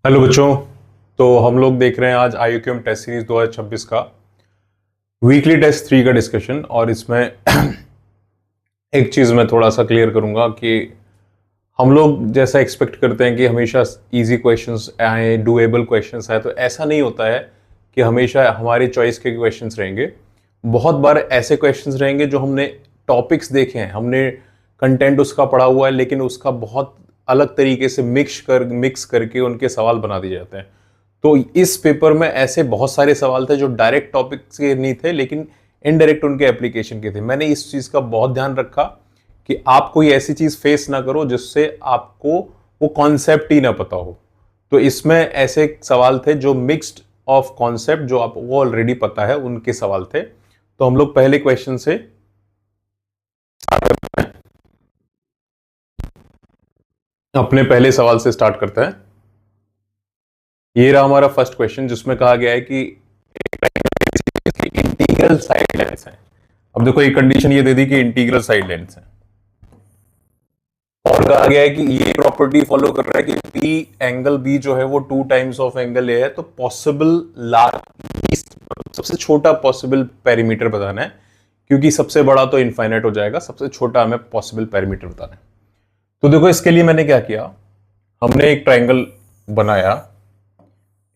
Hello बच्चों। तो हम लोग देख रहे हैं आज IUQM टेस्ट सीरीज 2026 का वीकली टेस्ट 3 का डिस्कशन। और इसमें एक चीज़ मैं थोड़ा सा क्लियर करूंगा कि हम लोग जैसा एक्सपेक्ट करते हैं कि हमेशा इजी क्वेश्चंस आए, डूएबल क्वेश्चंस आए, तो ऐसा नहीं होता है कि हमेशा हमारी चॉइस के क्वेश्चंस रहेंगे। बहुत बार ऐसे क्वेश्चंस रहेंगे जो हमने टॉपिक्स देखे हैं, हमने कंटेंट उसका पढ़ा हुआ है, लेकिन उसका बहुत अलग तरीके से मिक्स करके उनके सवाल बना दिए जाते हैं। तो इस पेपर में ऐसे बहुत सारे सवाल थे जो डायरेक्ट टॉपिक के नहीं थे, लेकिन इनडायरेक्ट उनके एप्लीकेशन के थे। मैंने इस चीज का बहुत ध्यान रखा कि आप कोई ऐसी चीज फेस ना करो जिससे आपको वो कॉन्सेप्ट ही ना पता हो। तो इसमें ऐसे सवाल थे जो मिक्स्ड ऑफ कॉन्सेप्ट, जो आपको ऑलरेडी पता है, उनके सवाल थे। तो हम लोग पहले क्वेश्चन से अपने पहले सवाल से स्टार्ट करते हैं। ये रहा हमारा फर्स्ट क्वेश्चन, जिसमें कहा गया है कि इंटीग्रल साइड लेंथ है। अब देखो, एक कंडीशन ये दे दी कि इंटीग्रल साइड लेंथ है, और कहा गया है कि ये प्रॉपर्टी फॉलो कर रहा है कि बी एंगल बी जो है वो 2 टाइम्स ऑफ एंगल ए है। तो पॉसिबल लार्ज, सबसे छोटा पॉसिबल पेरीमीटर बताना है, क्योंकि सबसे बड़ा तो इनफाइनाइट हो जाएगा, सबसे छोटा हमें पॉसिबल पेरीमीटर बताना है। तो देखो, इसके लिए मैंने क्या किया, हमने एक ट्रायंगल बनाया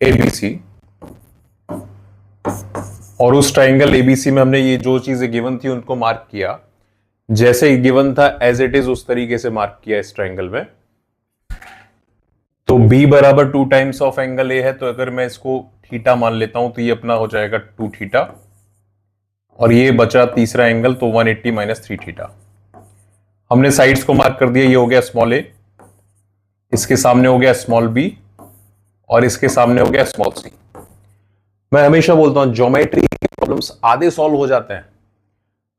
ABC, और उस ट्रायंगल ABC में हमने ये जो चीजें गिवन थी उनको मार्क किया, जैसे गिवन था एज इट इज उस तरीके से मार्क किया इस ट्रायंगल में। तो B बराबर 2 टाइम्स ऑफ एंगल A है, तो अगर मैं इसको थीटा मान लेता हूं तो ये अपना हो जाएगा 2 थीटा, और ये बचा तीसरा एंगल, तो 180 माइनस 3 थीटा। हमने साइड्स को मार्क कर दिया, ये हो गया स्मॉल a, इसके सामने हो गया स्मॉल b, और इसके सामने हो गया स्मॉल c। मैं हमेशा बोलता हूं ज्योमेट्री के प्रॉब्लम्स आधे सॉल्व हो जाते हैं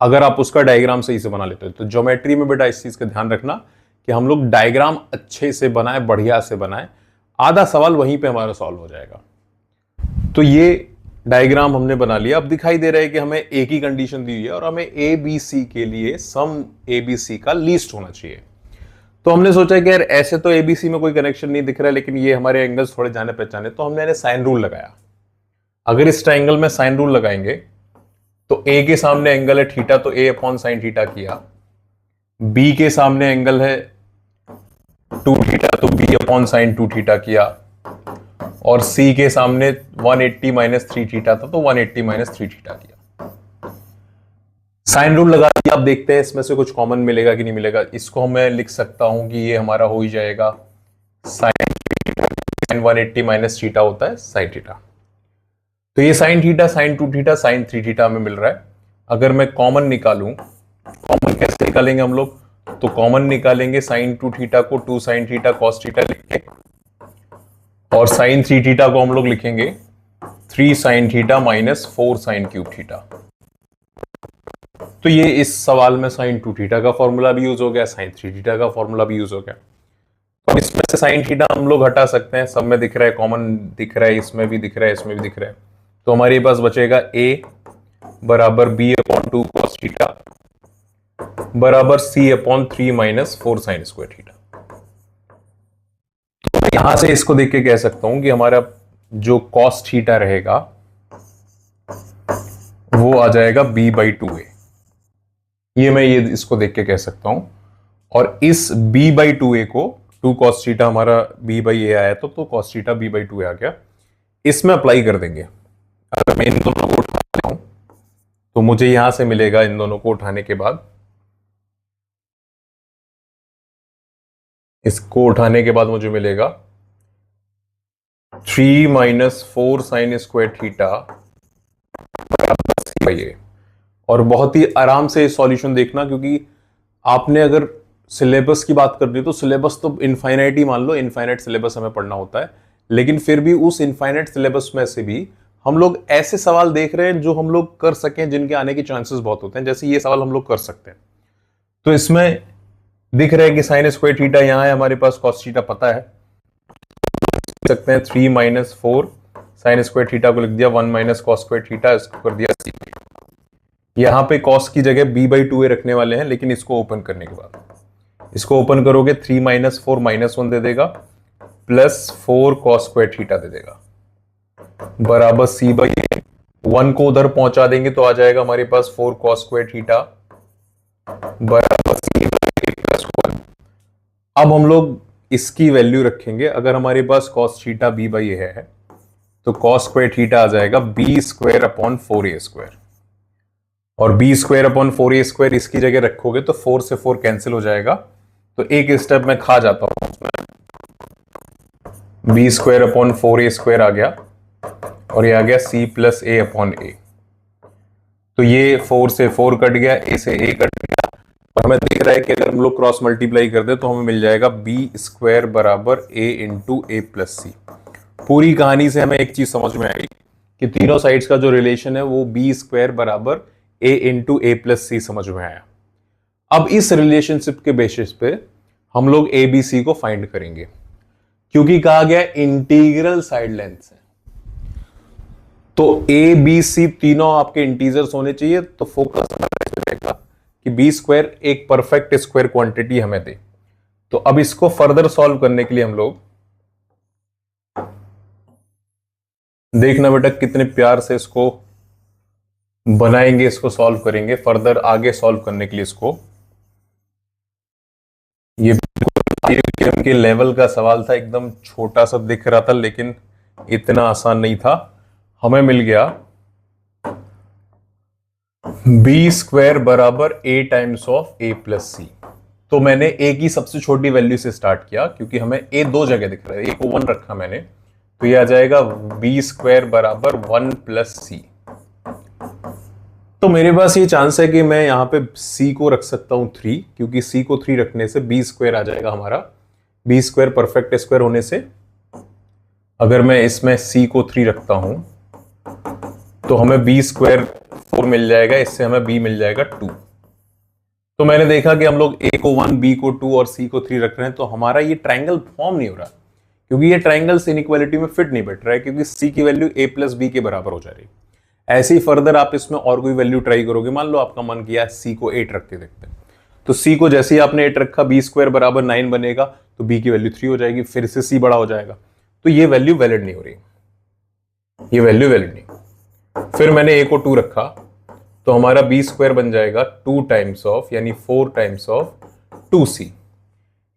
अगर आप उसका डायग्राम सही से बना लेते हो। तो ज्योमेट्री में बेटा इस चीज का ध्यान रखना कि हम लोग डायग्राम अच्छे से बनाए, बढ़िया से बनाए, आधा सवाल वहीं पे हमारा सॉल्व हो जाएगा। तो ये डायग्राम हमने बना लिया। अब दिखाई दे रहा है कि हमें एक ही कंडीशन दी हुई है और हमें ABC के लिए सम ABC का लीस्ट होना चाहिए। तो हमने सोचा कि यार ऐसे तो ABC में कोई कनेक्शन नहीं दिख रहा है, लेकिन ये हमारे एंगल्स थोड़े जाने पहचाने, तो हमने साइन रूल लगाया। अगर इस ट्राइंगल में साइन रूल लगाएंगे तो A के सामने एंगल है थीटा, तो A अपॉन साइन थीटा किया। B के सामने एंगल है 2 थीटा, तो B अपॉन साइन 2 थीटा किया। और C के सामने 180 माइनस 3 थीटा था, तो 180 माइनस 3 थीटा किया। साइन रूल लगा दिया। अब देखते हैं इसमें से कुछ कॉमन मिलेगा कि नहीं मिलेगा। इसको मैं लिख सकता हूं कि ये हमारा हो ही जाएगा साइन 180 माइनस थीटा होता है साइन थीटा। तो ये sine theta, sine 2 theta, sine 3 theta हमें मिल रहा है। अगर मैं कॉमन निकालूं, कॉमन कैसे निकालेंगे हम लोग, तो कॉमन निकालेंगे साइन 2 थीटा को 2 साइन थीटा कॉस थीटा लिख के, और साइन 3 थीटा को हम लोग लिखेंगे 3 sine theta minus 4 sine cube theta. तो ये इस सवाल में साइन 2 थीटा का फॉर्मूला भी यूज हो गया, साइन 3 थीटा का फॉर्मूला भी यूज हो गया। तो इसमें से साइन थीटा हम लोग हटा सकते हैं, सब में दिख रहा है, कॉमन दिख रहा है, इसमें भी दिख रहा है, इसमें भी दिख रहा है। तो हमारे पास बचेगा A बराबर B अपॉन 2 कॉस थीटा बराबर C upon 3 minus 4 sine square theta. तो यहां से इसको देख के कह सकता हूं कि हमारा जो कॉस थीटा रहेगा वो आ जाएगा B/2A। ये इसको देख के कह सकता हूं। और इस B/2A को, 2 cos थीटा हमारा B/A आया तो cos थीटा B/2A आ गया, इसमें अप्लाई कर देंगे। अगर मैं इन दोनों को उठाता हूं तो मुझे यहां से मिलेगा, इन दोनों को उठाने के बाद, इसको उठाने के बाद मुझे मिलेगा 3 माइनस 4 साइन स्क्वायर थीटा बराबर C/A। और बहुत ही आराम से सॉल्यूशन देखना, क्योंकि आपने अगर सिलेबस की बात कर दी तो सिलेबस तो इनफाइनाइट ही मान लो, इनफाइनाइट सिलेबस हमें पढ़ना होता है, लेकिन फिर भी उस इनफाइनाइट सिलेबस में से भी हम लोग ऐसे सवाल देख रहे हैं जो हम लोग कर सकें, जिनके आने के चांसेस बहुत होते हैं। जैसे ये सवाल हम लोग कर सकते हैं। तो इसमें दिख रहा है कि साइन स्क्वायर थीटा यहां है, हमारे पास कॉस थीटा पता है, सकते हैं 3 माइनस 4 साइन स्क्वायर थीटा को लिख दिया 1 माइनस कॉस स्क्वायर थीटा, इसको कर दिया C। यहां पे कॉस की जगह B/2A रखने वाले हैं, लेकिन इसको ओपन करने के बाद, इसको ओपन करोगे 3 माइनस 4 माइनस 1 दे देगा, प्लस 4 कॉस स्क्वायर थीटा दे देगा बराबर सी बाई ए। 1 को उधर पहुंचा देंगे तो आ जाएगा हमारे पास 4 कॉस स्क्वायर थीटा बराबर सी बाई ए प्लस 1। अब हम लोग इसकी वैल्यू रखेंगे। अगर हमारे पास cos theta B by A है तो कॉस स्क्वायर थीटा आ जाएगा B square upon 4a square, और B square upon 4a square इसकी जगह रखोगे तो 4 से 4 कैंसिल हो जाएगा, तो एक स्टेप में खा जाता हूं उसमें। B square upon 4a square आ गया और ये आ गया c plus A upon A. तो ये 4 से 4 कट गया, a से a कट गया, और हमें दिख रहा है कि अगर हम लोग क्रॉस मल्टीप्लाई कर दे तो हमें मिल जाएगा बी स्क्वायर बराबर a इंटू ए प्लस सी। पूरी कहानी से हमें एक चीज समझ में आई कि तीनों साइड्स का जो रिलेशन है वो बी स्क्वायर बराबर a इंटू ए प्लस सी समझ में आया। अब इस रिलेशनशिप के बेसिस पे हम लोग ए बी सी को फाइंड करेंगे, क्योंकि कहा गया इंटीग्रल साइड लेंथ है, तो ए बी सी तीनों आपके इंटीजर्स होने चाहिए। तो फोकस रहेगा कि बी स्क्वायर एक परफेक्ट स्क्वायर क्वांटिटी हमें दे। तो अब इसको फर्दर सॉल्व करने के लिए हम लोग देखना बेटा कितने प्यार से इसको बनाएंगे, इसको सॉल्व करेंगे फर्दर आगे सॉल्व करने के लिए। इसको ये के लेवल का सवाल था, एकदम छोटा सा दिख रहा था लेकिन इतना आसान नहीं था। हमें मिल गया बी स्क्वायर बराबर ए टाइम्स ऑफ ए प्लस सी। तो मैंने ए की सबसे छोटी वैल्यू से स्टार्ट किया, क्योंकि हमें ए दो जगह दिख रहा है, ए को 1 रखा मैंने, तो ये आ जाएगा बी स्क्वायर बराबर 1 प्लस सी। तो मेरे पास ये चांस है कि मैं यहां पे c को रख सकता हूं 3, क्योंकि c को 3 रखने से बी स्क्वायर आ जाएगा हमारा। बी स्क्वायर परफेक्ट स्क्वायर होने से अगर मैं इसमें c को 3 रखता हूं तो हमें बी स्क्वायर 4 मिल जाएगा, इससे हमें b मिल जाएगा 2। तो मैंने देखा कि हम लोग a को 1, b को 2 और c को 3 रख रहे हैं, तो हमारा ये ट्रायंगल फॉर्म नहीं हो रहा, क्योंकि ये ट्रायंगल्स इनइक्वालिटी में फिट नहीं बैठ रहा है, क्योंकि c की वैल्यू a प्लस बी के बराबर हो जा रही है। ऐसे ही फर्दर आप इसमें और कोई वैल्यू ट्राई करोगे, मान लो आपका मन किया c को 8 रख के देखते हैं, तो c को जैसे ही आपने 8 रखा बी स्क्वायर बराबर 9 बनेगा, तो b की वैल्यू 3 हो जाएगी, फिर से c बड़ा हो जाएगा, तो ये वैल्यू वैलिड नहीं हो रही, ये वैल्यू वैलिड नहीं। फिर मैंने a को 2 रखा तो हमारा बी स्क्वायर बन जाएगा 2 टाइम्स ऑफ यानी 4 टाइम्स ऑफ 2c।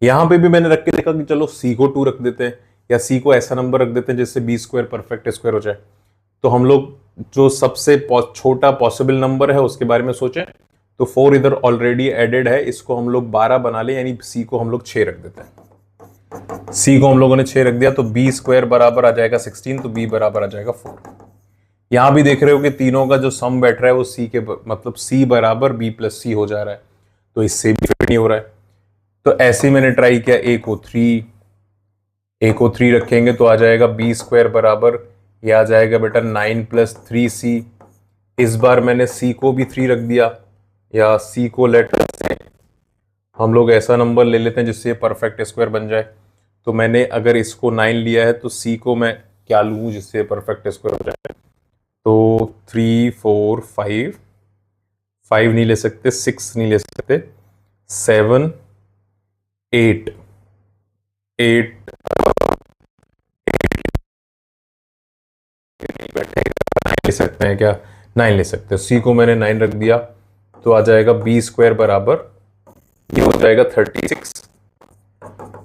यहां पे भी मैंने रख के देखा कि चलो c को 2 रख देते हैं, या c को ऐसा नंबर रख देते हैं जिससे बी स्क्वायर परफेक्ट स्क्वायर हो जाए। तो हम लोग जो सबसे छोटा पॉसिबल नंबर है उसके बारे में सोचें, तो 4 इधर ऑलरेडी एडेड है, इसको हम लोग 12 बना ले, यानी c को हम लोग 6 रख देते हैं। c को हम लोगों ने 6 रख दिया तो बी स्क्वायर बराबर आ जाएगा 16, तो b बराबर आ जाएगा 4। यहां भी देख रहे हो कि तीनों का जो सम बैठ रहा है वो c के मतलब c बराबर b प्लस सी हो जा रहा है, तो इससे भी फिट नहीं हो रहा है। तो ऐसे मैंने ट्राई किया, a को 3 रखेंगे तो आ जाएगा बी स्क्वायर बराबर, ये आ जाएगा बेटा 9 प्लस 3c। इस बार मैंने c को भी 3 रख दिया, या c को लेटर से हम लोग ऐसा नंबर ले लेते हैं जिससे परफेक्ट स्क्वायर बन जाए। तो मैंने अगर इसको 9 लिया है तो c को मैं क्या लूँ जिससे परफेक्ट स्क्वायर हो जाए, तो 3 4 5 नहीं ले सकते, 6 नहीं ले सकते, 7 8 ले सकते हैं क्या, 9 ले सकते हैं। c को मैंने 9 रख दिया तो आ जाएगा बी स्क्वायर बराबर, ये हो जाएगा 36,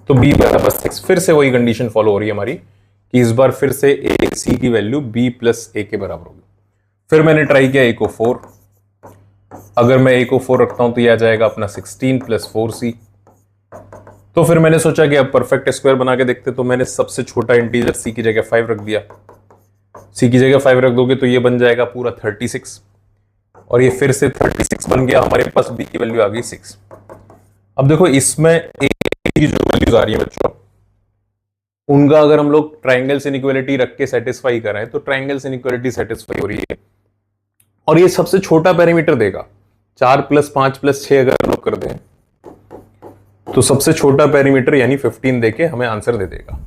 तो b बराबर 6। फिर से वही कंडीशन फॉलो हो रही है हमारी कि इस बार फिर से c की वैल्यू b प्लस a के बराबर होगी। फिर मैंने ट्राई किया a को 4, अगर मैं a को 4 रखता हूं तो ये आ जाएगा अपना 16 प्लस 4c। तो फिर मैंने सोचा कि अब परफेक्ट स्क्वायर बना के देखते, तो मैंने सबसे छोटा इंटीजर c की जगह 5 रख दिया। c की जगह 5 रख दोगे तो ये बन जाएगा पूरा 36, और ये फिर से 36 बन गया, हमारे पास b की वैल्यू आ गई 6। अब देखो इसमें a की जो वैल्यूज आ रही है बच्चों, उनका अगर हम लोग ट्रायंगल्स इनइक्वालिटी रख के सेटिस्फाई कराएं तो ट्रायंगल्स इनइक्वालिटी सेटिस्फाई हो रही है, और ये सबसे छोटा पैरामीटर देगा। 4 प्लस 5 प्लस 6 अगर हम लोग कर दें तो सबसे छोटा पैरामीटर यानी 15 देके हमें आंसर दे देगा।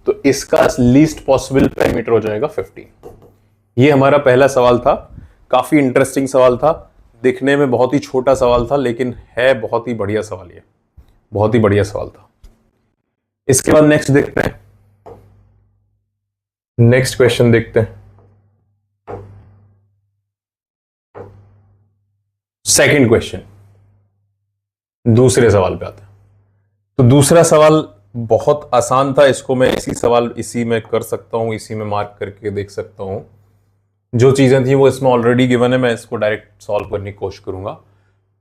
तो इसका लीस्ट पॉसिबल पैरामीटर हो जाएगा 15। ये हमारा पहला सवाल था, काफी इंटरेस्टिंग सवाल था, दिखने में बहुत ही छोटा सवाल था लेकिन है बहुत ही बढ़िया सवाल, ये बहुत ही बढ़िया सवाल था। इसके बाद नेक्स्ट देखते हैं नेक्स्ट क्वेश्चन देखते हैं। सेकंड क्वेश्चन, दूसरे सवाल पे आता है। तो दूसरा सवाल बहुत आसान था, इसको मैं इसी में कर सकता हूं, इसी में मार्क करके देख सकता हूं। जो चीजें थी वो इसमें ऑलरेडी गिवन है, मैं इसको डायरेक्ट सॉल्व करने की कोशिश करूंगा।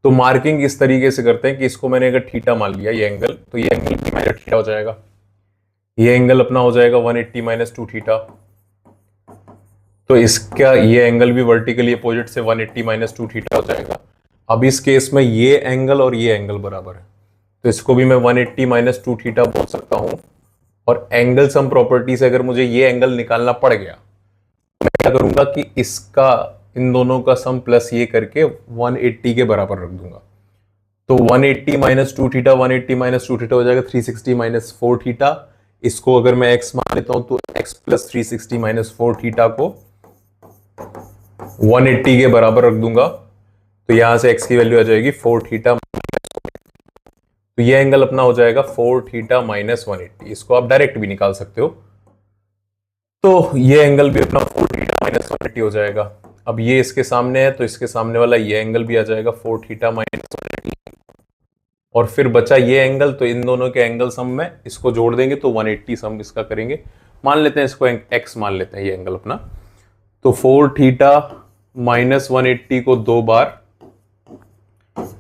तो मार्किंग इस तरीके से करते हैं कि इसको मैंने अगर थीटा मान लिया, ये एंगल, तो ये एंगल भी मेरा थीटा हो जाएगा। ये एंगल अपना हो जाएगा 180 माइनस 2 थीटा। तो इसका ये एंगल भी वर्टिकली अपोजिट से 180 माइनस 2 थीटा हो जाएगा। अब इस केस में ये एंगल और ये एंगल बराबर है, तो इसको भी मैं 180 माइनस 2 थीटा बोल सकता हूं। और एंगल सम प्रॉपर्टी से अगर मुझे ये एंगल निकालना पड़ गया, मैं क्या करूंगा कि इसका इन दोनों का सम प्लस ये करके 180 के बराबर रख दूंगा। तो 180 माइनस 2 थीटा, 180 माइनस 2 थीटा हो जाएगा 360 माइनस 4 थीटा। इसको अगर मैं x मान लेता हूं तो x प्लस 360 माइनस 4 थीटा को 180 के बराबर रख दूंगा। तो यहां से x की वैल्यू आ जाएगी 4 थीटा। तो ये एंगल अपना हो जाएगा 4 थीटा माइनस 180। इसको आप डायरेक्ट भी निकाल सकते हो। तो ये एंगल भी अपना 4 थीटा माइनस 180 हो जाएगा। अब ये इसके सामने है, तो इसके सामने वाला ये एंगल भी आ जाएगा 4 थीटा माइनस 180। और फिर बचा ये एंगल, तो इन दोनों के एंगल सम में इसको जोड़ देंगे तो 180 सम इसका करेंगे। मान लेते हैं इसको x मान लेते हैं ये एंगल अपना। तो 4 थीटा माइनस 180 को 2 बार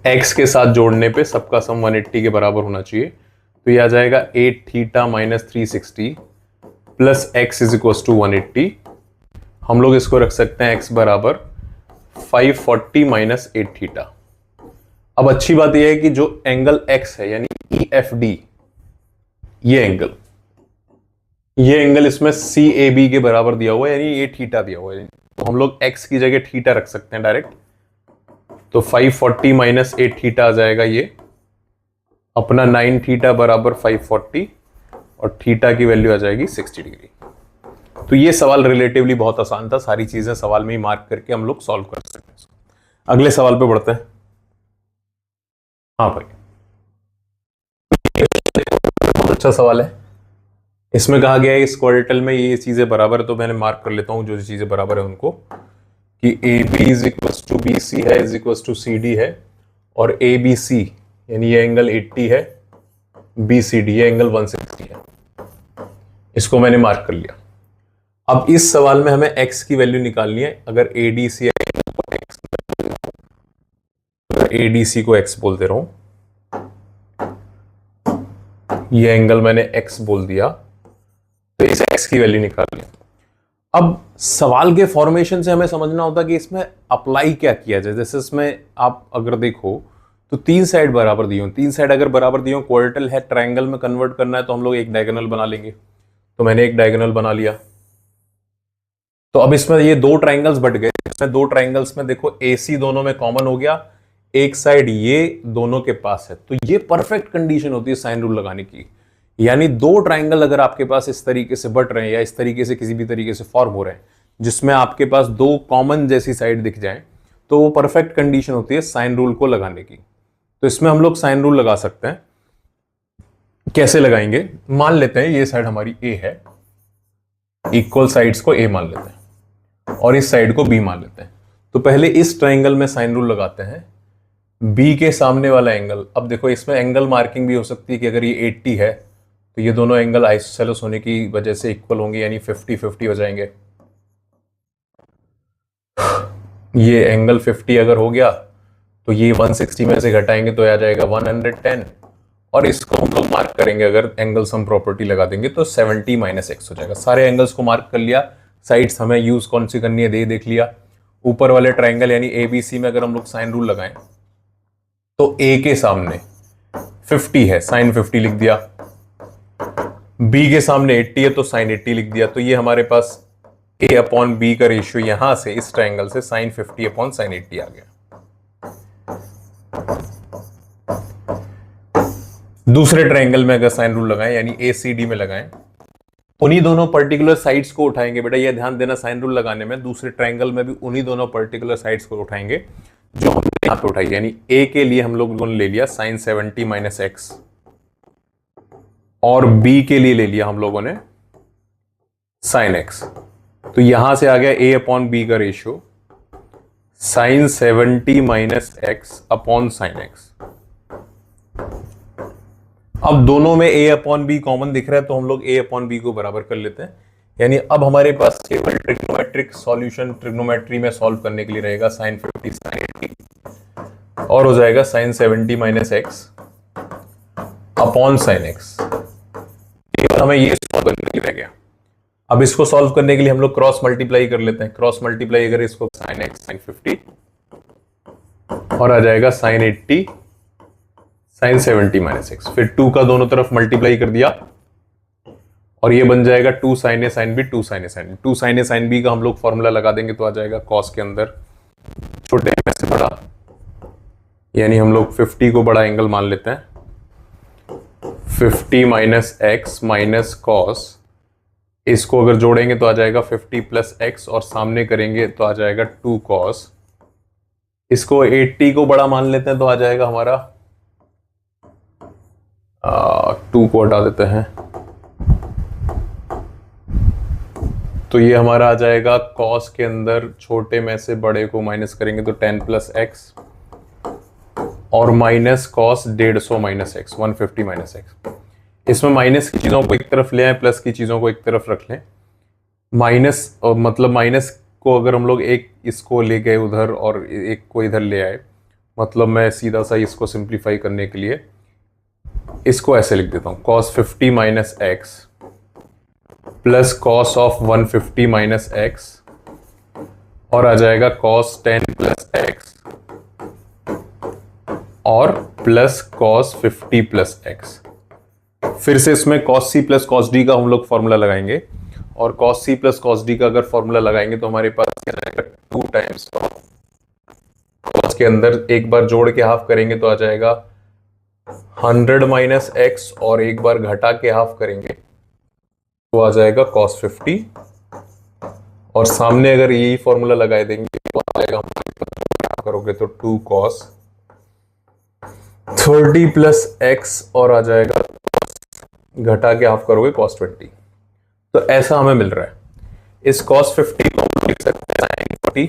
x के साथ जोड़ने पे सबका सम 180 के बराबर होना चाहिए। तो ये आ जाएगा 8 theta minus 360 plus x is equal to 180। हम लोग इसको रख सकते हैं x बराबर 540 माइनस 8 थीटा। अब अच्छी बात यह है कि जो एंगल x है यानी EFD, ये एंगल इसमें CAB के बराबर दिया हुआ है, यानी ये थीटा दिया हुआ है। तो हम लोग x की जगह थीटा रख सकते हैं डायरेक्ट। तो 540 माइनस 8 थीटा आ जाएगा ये अपना 9 थीटा बराबर 540, और थीटा की वैल्यू आ जाएगी 60 डिग्री। तो ये सवाल रिलेटिवली बहुत आसान था, सारी चीजें सवाल में ही मार्क करके हम लोग सॉल्व कर सकते हैं। अगले सवाल पे बढ़ते हैं। हाँ भाई, बहुत अच्छा सवाल है। इसमें कहा गया है स्क्वाड्रेटल में ये चीजें बराबर है, तो मैंने मार्क कर लेता हूं जो चीजें बराबर है उनको, कि AB is equal to BC है इज इक्वल टू CD है, और ABC यानी ये एंगल 80 है, BCD ये एंगल 160 है। इसको मैंने मार्क कर लिया। अब इस सवाल में हमें x की वैल्यू निकालनी है। अगर ADC को x बोल दे रहा हूं, ये एंगल मैंने x बोल दिया, तो इस x की वैल्यू निकाल लिया। अब सवाल के फॉर्मेशन से हमें समझना होता है कि इसमें अप्लाई क्या किया जाए। जैसे इसमें आप अगर देखो तो 3 साइड बराबर दी हो, 3 साइड अगर बराबर दी हो, क्वाड्रेटल है, ट्रायंगल में कन्वर्ट करना है, तो हम लोग एक डायगोनल बना लेंगे। तो मैंने एक डायगोनल बना लिया। तो अब इसमें ये 2 ट्रायंगल्स बट गए। इसमें 2 ट्रायंगल्स में देखो AC दोनों में कॉमन हो गया, एक साइड ये दोनों के पास है। तो ये परफेक्ट कंडीशन होती है साइन रूल लगाने की। यानी 2 ट्रायंगल अगर आपके पास इस तरीके से बट रहे हैं या इस तरीके से किसी भी तरीके से फॉर्म हो रहे हैं जिसमें आपके पास 2 कॉमन जैसी साइड दिख जाए, तो वो परफेक्ट कंडीशन होती है साइन रूल को लगाने की। तो इसमें हम लोग साइन रूल लगा सकते हैं। कैसे लगाएंगे, मान लेते हैं ये साइड हमारी A है, इक्वल साइड्स को A मान लेते हैं और इस साइड को B मान लेते हैं। तो पहले इस ट्रायंगल में साइन रूल लगाते हैं। B के सामने वाला एंगल, अब देखो इसमें एंगल मार्किंग भी हो सकती है कि अगर ये 80 है तो ये दोनों एंगल आइसोसेलेस होने की वजह से इक्वल होंगे, यानी 50-50 हो जाएंगे। ये एंगल 50 अगर हो गया तो ये 160 में से घटाएंगे तो आ जाएगा 110, और इसको हम लोग मार्क करेंगे अगर एंगल सम प्रॉपर्टी लगा देंगे तो 70 माइनस x हो जाएगा। सारे एंगल्स को मार्क कर लिया, साइड्स हमें यूज कौन सी करनी है देख लिया। ऊपर वाले ट्रायंगल यानी ABC में अगर हम लोग साइन रूल लगाएं तो A के सामने 50 है, साइन 50 लिख दिया। B के सामने 80 है तो साइन 80 लिख दिया। तो ये हमारे पास A अपॉन B का रेशियो यहां से इस ट्रायंगल से साइन 50 अपॉन साइन 80 आ गया। दूसरे ट्रायंगल में अगर साइन रूल लगाएं यानी ACD में लगाएं, उन्हीं दोनों पर्टिकुलर साइड्स को उठाएंगे। बेटा ये ध्यान देना, साइन रूल लगाने में दूसरे ट्रायंगल में भी उन्हीं दोनों पर्टिकुलर साइड्स को उठाएंगे जो हमने यहां पे उठाई। यानी A के लिए हम लोगों ने ले लिया साइन 70 माइनस x, और B के लिए ले लिया हम लोगों ने साइन एक्स। तो यहां से आ गया a अपॉन बी का ratio sine 70 minus x upon sine x. अब दोनों में a अपॉन बी कॉमन दिख रहा है तो हम लोग a अपॉन बी को बराबर कर लेते हैं। यानी अब हमारे पास केवल ट्रिग्नोमेट्रिक सॉल्यूशन ट्रिग्नोमेट्री में सॉल्व करने के लिए रहेगा साइन 50 साइन 80 और हो जाएगा sine 70 minus x upon sine x. केवल हमें ये सॉल्व करने के लिए रह गया। अब इसको सॉल्व करने के लिए हम लोग क्रॉस मल्टीप्लाई कर लेते हैं। क्रॉस मल्टीप्लाई अगर इसको साइन एक्स साइन 50 और आ जाएगा साइन 80 साइन 70 माइनस एक्स। फिर 2 का दोनों तरफ मल्टीप्लाई कर दिया और ये बन जाएगा 2 साइन ए साइन बी 2 साइन ए साइन बी। 2 साइन ए साइन बी का हम लोग फॉर्मूला लगा देंगे तो आ जाएगा कॉस के अंदर छोटे में से बड़ा, यानी हम लोग 50 को बड़ा एंगल मान लेते हैं। 50 माइनस एक्स माइनस कॉस, इसको अगर जोड़ेंगे तो आ जाएगा 50 प्लस एक्स और सामने करेंगे तो आ जाएगा 2 कॉस। इसको 80 को बड़ा मान लेते हैं तो आ जाएगा हमारा 2 को हटा देते हैं तो ये हमारा आ जाएगा कॉस के अंदर छोटे में से बड़े को माइनस करेंगे तो 10 प्लस एक्स और minus cos 150 minus x 150 minus x. इसमें माइनस की चीजों को एक तरफ ले आए, प्लस की चीजों को एक तरफ रख लें। माइनस मतलब माइनस को अगर हम लोग एक इसको ले गए उधर और एक को इधर ले आए, मतलब मैं सीधा सा इसको सिंप्लीफाई करने के लिए इसको ऐसे लिख देता हूँ cos 50 minus x plus cos of 150 minus x और आ जाएगा कॉस 10 प्लस एक्स और प्लस कॉस 50 प्लस एक्स। फिर से इसमें cos C plus cos D का हम लोग फॉर्मूला लगाएंगे और cos C plus cos D का अगर फॉर्मूला लगाएंगे तो हमारे पास क्या जाएगा 2 टाइम्स कॉस के अंदर एक बार जोड़ के हाफ करेंगे तो आ जाएगा 100 माइनस एक्स और एक बार घटा के हाफ करेंगे तो आ जाएगा cos 50 और सामने अगर यही फॉर्मूला लगाए देंगे तो आ जाएगा हमारे पास करोगे तो 2 cos 30 प्लस एक्स और आ जाएगा घटा के हाफ करोगे cos 20। तो ऐसा हमें मिल रहा है। इस cos 50 को हम लिख सकते हैं sin 40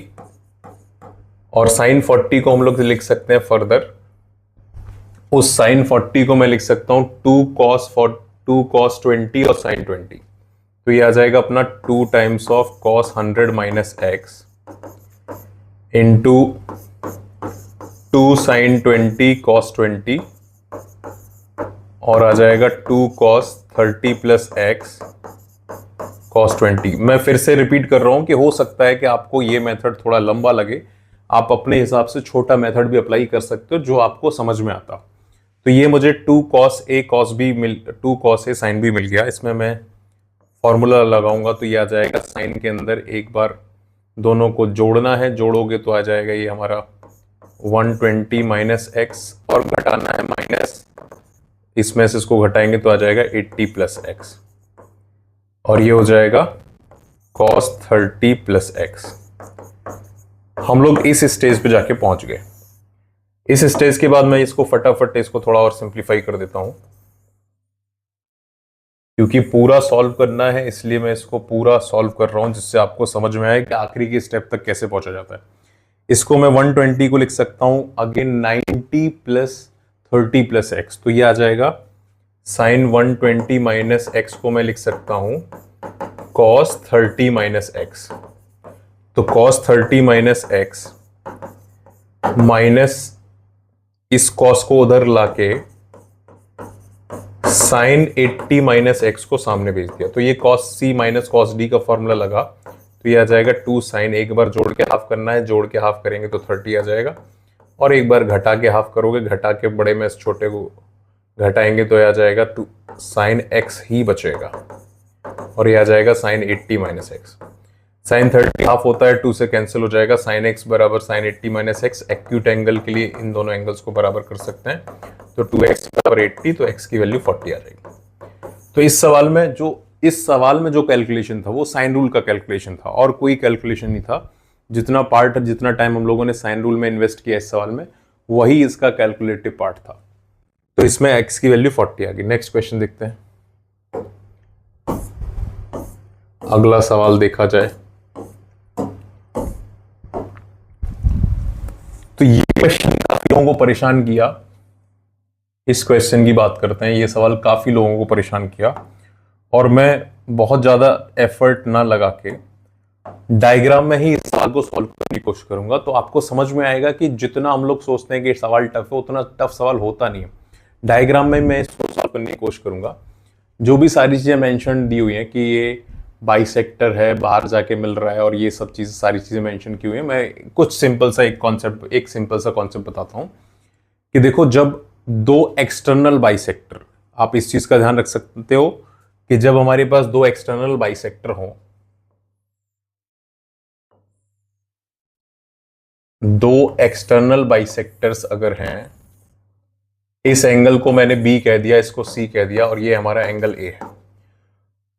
और sin 40 को हम लोग लिख सकते हैं फर्दर। उस sin 40 को मैं लिख सकता हूं 2 cos 20 और sin 20। तो ये आ जाएगा अपना 2 times of cos 100 minus x into 2 sin 20 cos 20 और आ जाएगा 2 cos 30 प्लस एक्स cos 20। मैं फिर से रिपीट कर रहा हूं कि हो सकता है कि आपको ये मेथड थोड़ा लंबा लगे, आप अपने हिसाब से छोटा मेथड भी अप्लाई कर सकते हो जो आपको समझ में आता। तो ये मुझे 2 cos a cos b 2 cos a sin b मिल गया। इसमें मैं फॉर्मूला लगाऊंगा तो ये आ जाएगा साइन के अंदर एक बार दोनों को जोड़ना है, जोड़ोगे तो आ जाएगा ये हमारा 120 माइनस एक्स और घटाना है माइनस, इसमें से इसको घटाएंगे तो आ जाएगा 80 प्लस एक्स और ये हो जाएगा cos 30 प्लस एक्स। हम लोग इस स्टेज पे जाके पहुंच गए। इस स्टेज के बाद मैं इसको फटाफट इसको थोड़ा और सिंप्लीफाई कर देता हूं क्योंकि पूरा सॉल्व करना है, इसलिए मैं इसको पूरा सॉल्व कर रहा हूं जिससे आपको समझ में आए कि आखिरी के स्टेप तक कैसे पहुंचा जाता है। इसको मैं 120 को लिख सकता हूं अगेन 90 प्लस 30 प्लस एक्स, तो ये आ जाएगा साइन 120 माइनस एक्स को मैं लिख सकता हूं cos 30 माइनस एक्स। तो cos 30 माइनस एक्स माइनस इस cos को उधर लाके साइन 80 माइनस एक्स को सामने भेज दिया तो ये cos c minus cos d का फॉर्मूला लगा तो ये आ जाएगा 2 साइन, एक बार जोड़ के हाफ करना है, जोड़ के हाफ करेंगे तो 30 आ जाएगा और एक बार घटा के हाफ करोगे, घटा के बड़े में छोटे को घटाएंगे तो ये आ जाएगा 2 साइन एक्स ही बचेगा और ये आ जाएगा sine 80 minus x. Sine 30 half होता है 2 से कैंसिल हो जाएगा, साइन एक्स बराबर sine 80 minus x. Acute angle के लिए इन दोनों एंगल्स को बराबर कर सकते हैं तो 2x बराबर 80 तो x की वैल्यू 40 आ जाएगी। तो इस सवाल में जो कैलकुलेशन था वो साइन रूल का कैलकुलेशन था और कोई कैलकुलेशन नहीं था। जितना टाइम हम लोगों ने साइन रूल में इन्वेस्ट किया इस सवाल में वही इसका कैलकुलेटिव पार्ट था। तो इसमें x की वैल्यू 40 आ गई। नेक्स्ट क्वेश्चन देखते हैं। अगला सवाल देखा जाए तो ये क्वेश्चन काफी लोगों को परेशान किया। इस क्वेश्चन की बात करते हैं। ये सवाल काफी लोगों को परेशान किया और मैं बहुत ज्यादा एफर्ट ना लगा के डायग्राम में ही इस सवाल को सॉल्व करने की कोशिश करूंगा, तो आपको समझ में आएगा कि जितना हम लोग सोचते हैं कि सवाल टफ है, उतना टफ सवाल होता नहीं है। डायग्राम में मैं इसको सॉल्व करने की कोशिश करूंगा। जो भी सारी चीजें मेंशन दी हुई हैं कि ये बाइसेक्टर है, बाहर जाके मिल रहा है, और ये सब चीजें, सारी चीजें मेंशन की हुई है। मैं कुछ सिंपल सा एक सिंपल सा कॉन्सेप्ट बताता हूं कि देखो, जब दो एक्सटर्नल बाइसेक्टर, आप इस चीज का ध्यान रख सकते हो कि जब हमारे पास दो एक्सटर्नल बाइसेक्टर हो, दो एक्सटर्नल बाइसेक्टर्स अगर हैं, इस एंगल को मैंने बी कह दिया, इसको सी कह दिया, और ये हमारा एंगल ए है,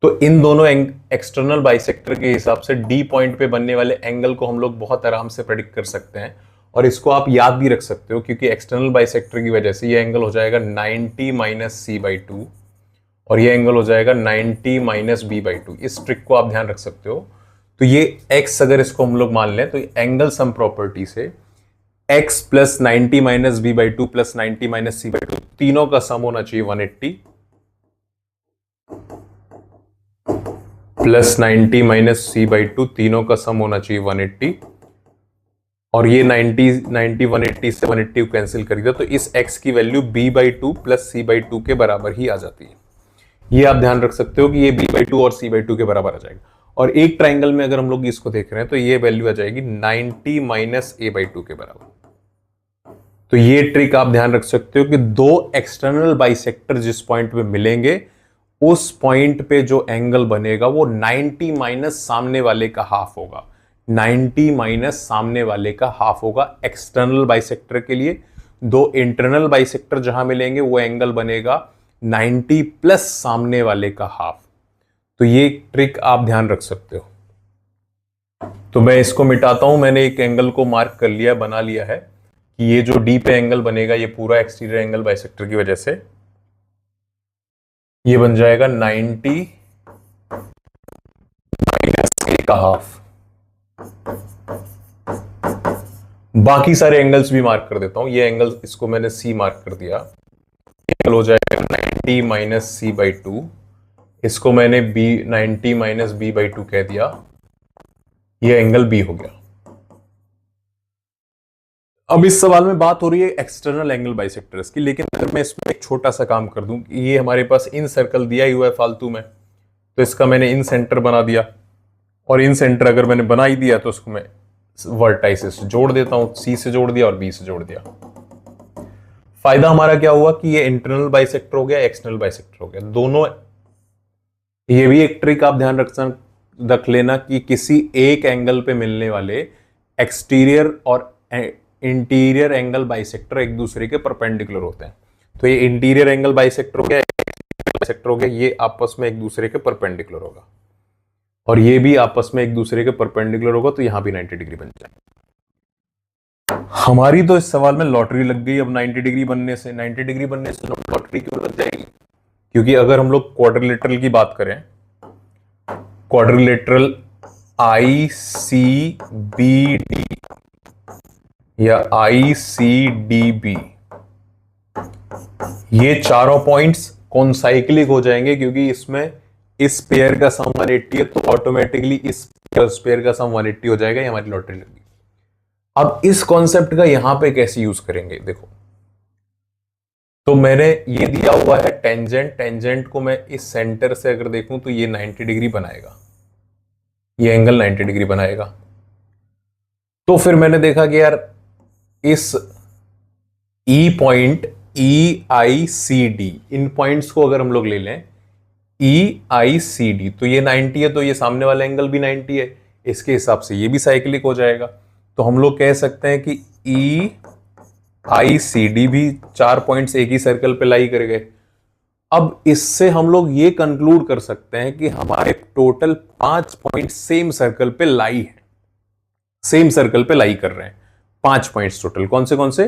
तो इन दोनों एक्सटर्नल बाइसेक्टर के हिसाब से डी पॉइंट पे बनने वाले एंगल को हम लोग बहुत आराम से प्रेडिक्ट कर सकते हैं। और इसको आप याद भी रख सकते हो, क्योंकि एक्सटर्नल बाइसेक्टर की वजह से ये एंगल हो जाएगा 90 माइनस सी बाई टू, और ये एंगल हो जाएगा 90 माइनस बी बाई टू। इस ट्रिक को आप ध्यान रख सकते हो। तो ये x अगर इसको हम लोग मान लें, तो एंगल सम प्रॉपर्टी से x plus 90 minus B by two plus 90 minus C by two, तीनों का सम होना चाहिए 180, plus 90 minus C by two, तीनों का सम होना चाहिए 180, और ये 90 180 से 180 कैंसिल कर दिया, तो इस x की value b by two plus C by two के बराबर ही आ जाती है। ये आप ध्यान रख सकते हो कि ये b बाई टू और c बाई टू के बराबर आ जाएगा। और एक ट्राइंगल में अगर हम लोग इसको देख रहे हैं, तो ये वैल्यू आ जाएगी 90 माइनस a बाई टू के बराबर। तो ये ट्रिक आप ध्यान रख सकते हो कि दो एक्सटर्नल बाइसेक्टर जिस पॉइंट पे मिलेंगे, उस पॉइंट पे जो एंगल बनेगा वो 90 माइनस सामने वाले का हाफ होगा। 90 माइनस सामने वाले का हाफ होगा एक्सटर्नल बाइसेक्टर के लिए। दो इंटरनल बाइसेक्टर जहां मिलेंगे, वो एंगल बनेगा 90 प्लस सामने वाले का हाफ। तो ये ट्रिक आप ध्यान रख सकते हो। तो मैं इसको मिटाता हूं। मैंने एक एंगल को मार्क कर लिया, बना लिया है कि ये जो डी पे एंगल बनेगा, ये पूरा एक्सटीरियर एंगल बाइसेक्टर की वजह से ये बन जाएगा 90 माइनस ए का हाफ। बाकी सारे एंगल्स भी मार्क कर देता हूं। ये एंगल, इसको मैंने सी मार्क कर दिया, एंगल हो जाएगा 90 माइनस सी बाई टू, इसको मैंने B 90 minus B by two कह दिया, ये एंगल बी हो गया। अब इस सवाल में बात हो रही है एक्सटर्नल एंगल बाइसेक्टर्स की, लेकिन अगर मैं इसमें एक छोटा सा काम कर दूं, ये हमारे पास इन सर्कल दिया ही हुआ है फालतू में, तो इसका मैंने इन सेंटर बना दिया, और इन सेंटर अगर मैंने बना ही दिया तो उसको मैं वर्टाइसेस जोड़ देता हूं, सी से जोड़ दिया और बी से जोड़ दिया। फायदा हमारा क्या हुआ कि ये इंटरनल बाइसेक्टर हो गया, एक्सटर्नल बाइसेक्टर हो गया दोनों। ये भी एक ट्रिक आप ध्यान रख लेना कि किसी एक एंगल पे मिलने वाले एक्सटीरियर और इंटीरियर एंगल बाइसेक्टर एक दूसरे के परपेंडिकुलर होते हैं। तो ये इंटीरियर एंगल बाइसेक्टर हो गया, बाइसेक्टर हो गया, ये आपस में एक दूसरे के परपेंडिकुलर होगा, और ये भी आपस में एक दूसरे के परपेंडिकुलर होगा, तो यहां भी 90 डिग्री बन जाएगा। हमारी तो इस सवाल में लॉटरी लग गई। अब 90 डिग्री बनने से लॉटरी क्यों लग जाएगी? क्योंकि अगर हम लोग क्वाड्रिलेटरल की बात करें, क्वाड्रिलेटरल ICBD या ICDB, ये चारों पॉइंट्स कॉन्साइक्लिक हो जाएंगे, क्योंकि इसमें इस पेयर का सम 180 है, तो ऑटोमेटिकली इस पेयर का सम 180 हो जाएगा। ये हमारी लॉटरी लगी। अब इस कॉन्सेप्ट का यहां पे कैसे यूज करेंगे, देखो, तो मैंने ये दिया हुआ है टेंजेंट को मैं इस सेंटर से अगर देखूं तो ये 90 डिग्री बनाएगा, ये एंगल 90 डिग्री बनाएगा। तो फिर मैंने देखा कि यार इस ई पॉइंट EICD, इन पॉइंट्स को अगर हम लोग ले लें EICD, तो ये 90 है, तो ये सामने वाला एंगल भी 90 है, इसके हिसाब से ये भी साइक्लिक हो जाएगा। तो हम लोग कह सकते हैं कि EICD भी 4 पॉइंट्स एक ही सर्कल पे लाई कर गए। अब इससे हम लोग ये कंक्लूड कर सकते हैं कि हमारे टोटल 5 पॉइंट सेम सर्कल पे लाई है, सेम सर्कल पे लाई कर रहे हैं 5 पॉइंट्स टोटल। कौन से?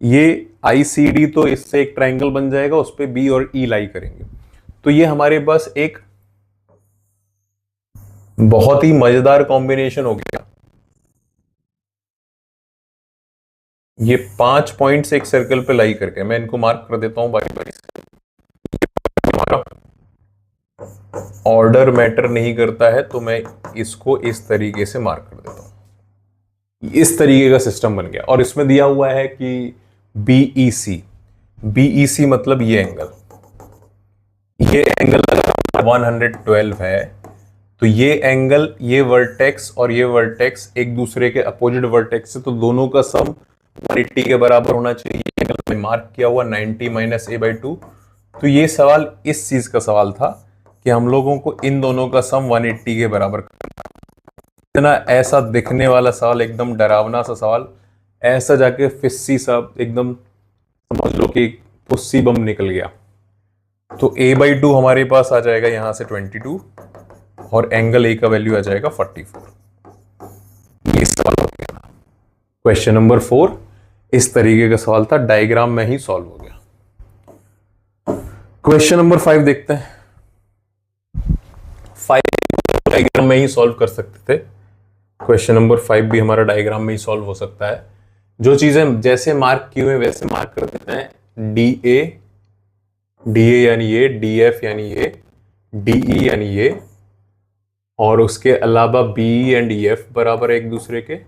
ये ICD, तो इससे एक ट्राइंगल बन जाएगा, उस पे B और E लाई करेंगे, तो ये हमारे पास एक बहुत ही मजेदार कॉम्बिनेशन हो गया। ये 5 पॉइंट्स एक सर्कल पे लाई करके मैं इनको मार्क कर देता हूं बारी बारी से। हमारा ऑर्डर मैटर नहीं करता है, तो मैं इसको इस तरीके से मार्क कर देता हूं। इस तरीके का सिस्टम बन गया। और इसमें दिया हुआ है कि बीईसी, बीईसी मतलब ये एंगल 112 है। तो ये एंगल, ये वर्टेक्स और ये वर्टेक्स एक दूसरे के अपोजिट वर्टेक्स से, तो दोनों का सम 180 के बराबर होना चाहिए। एंगल में मार्क किया हुआ 90 माइनस a/2। तो ये सवाल इस चीज का सवाल था कि हम लोगों को इन दोनों का सम 180 के बराबर करना। इतना ऐसा दिखने वाला सवाल, एकदम डरावना सा सवाल, ऐसा जाके फिस्सी सा एकदम समझ लो कि पुस्सी बम निकल गया। तो a/2 हमारे पास आ जाएगा यहां से 22 और एंगल ए का वैल्यू आ जाएगा 44। ये सवाल हो गया। क्वेश्चन नंबर 4 इस तरीके का सवाल था, डायग्राम में ही सॉल्व हो गया। क्वेश्चन नंबर 5 देखते हैं। 5 डायग्राम में ही सॉल्व कर सकते थे। क्वेश्चन नंबर 5 भी हमारा डायग्राम में ही सॉल्व हो सकता है। जो चीजें जैसे मार्क की हुई वैसे मार्क कर देते हैं। डी ए यानी ये, डी एफ यानी ये, डी ई यानी ये, और उसके अलावा बी एंड ई एफ बराबर है एक दूसरे के,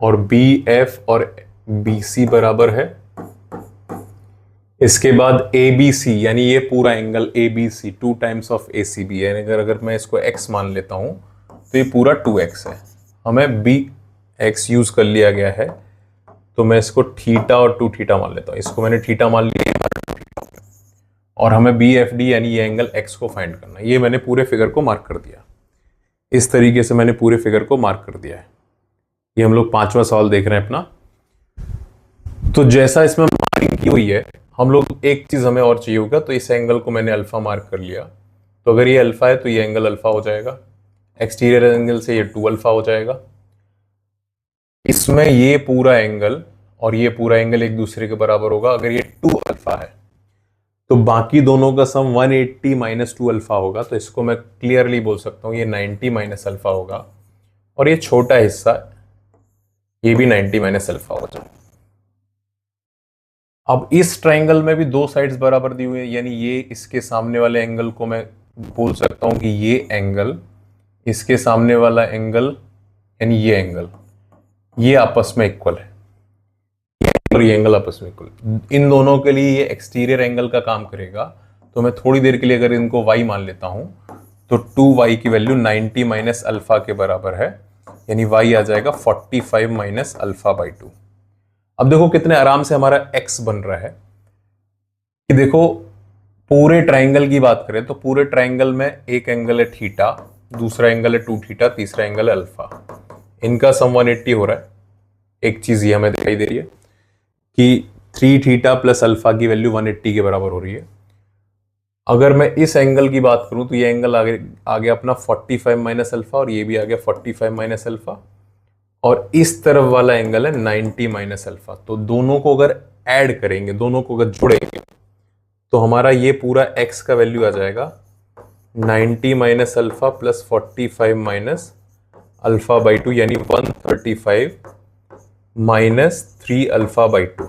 और बी एफ और बी सी बराबर है। इसके बाद ए बी सी यानी ये पूरा angle A B C 2 times of A C B है। अगर मैं इसको x मान लेता हूं तो ये पूरा 2x है। हमें बी एक्स यूज कर लिया गया है, तो मैं इसको थीटा और 2 थीटा मान लेता हूं। इसको मैंने थीटा मान लिया और हमें बी एफ डी यानी ये एंगल x को फाइंड करना है। ये मैंने पूरे फिगर को मार्क कर दिया। इस तरीके से मैंने पूरे फिगर को मार्क कर दिया है। ये हम लोग 5वां सवाल देख रहे हैं अपना। तो जैसा इसमें मार्किंग की हुई है, हम लोग एक चीज हमें और चाहिए होगा, तो इस एंगल को मैंने अल्फा मार्क कर लिया। तो अगर ये अल्फा है तो ये एंगल अल्फा हो जाएगा, एक्सटीरियर एंगल से ये 2 अल्फा हो जाएगा। इसमें ये पूरा एंगल और ये पूरा एंगल एक दूसरे के बराबर होगा। अगर ये 2 अल्फा है तो बाकी दोनों का सम 180 माइनस 2 अल्फा होगा। तो इसको मैं क्लियरली बोल सकता हूं ये 90 माइनस अल्फा होगा, और ये छोटा हिस्सा ये भी 90 माइनस अल्फा हो जाएगा। अब इस ट्राइंगल में भी 2 साइड्स बराबर दी हुई है, यानी ये इसके सामने वाले एंगल को मैं बोल सकता हूं कि ये एंगल, इसके सामने वाला एंगल यानी ये एंगल, ये आपस में इक्वल है, और ये एंगल आपस में इक्वल। इन दोनों के लिए ये एक्सटीरियर एंगल का काम करेगा। तो मैं थोड़ी देर के लिए अगर इनको y मान लेता हूं तो 2y की वैल्यू 90 माइनस अल्फा के बराबर है, यानी y आ जाएगा 45 माइनस अल्फा बाई 2। अब देखो कितने आराम से हमारा x बन रहा है कि देखो पूरे ट्राइंगल की बात करें तो पूरे ट्राइंगल में एक एंगल है थीटा, दूसरा एंगल है 2 थीटा, तीसरा एंगल है अल्फा। इनका सम 180 हो रहा है। एक चीज ये हमें दिखाई दे रही है कि 3 थीटा प्लस अल्फा की वैल्यू 180 के बराबर हो रही है। अगर मैं इस एंगल की बात करूं तो ये एंगल आ गया अपना 45 माइनस अल्फा, और ये भी आ गया 45 माइनस अल्फा, और इस तरफ वाला एंगल है 90 माइनस अल्फा। तो दोनों को अगर ऐड करेंगे, दोनों को अगर जोड़ेंगे, तो हमारा ये पूरा x का वैल्यू आ जाएगा 90 minus alpha plus 45 minus alpha by 2, यानी 135 माइनस 3 अल्फा बाई 2।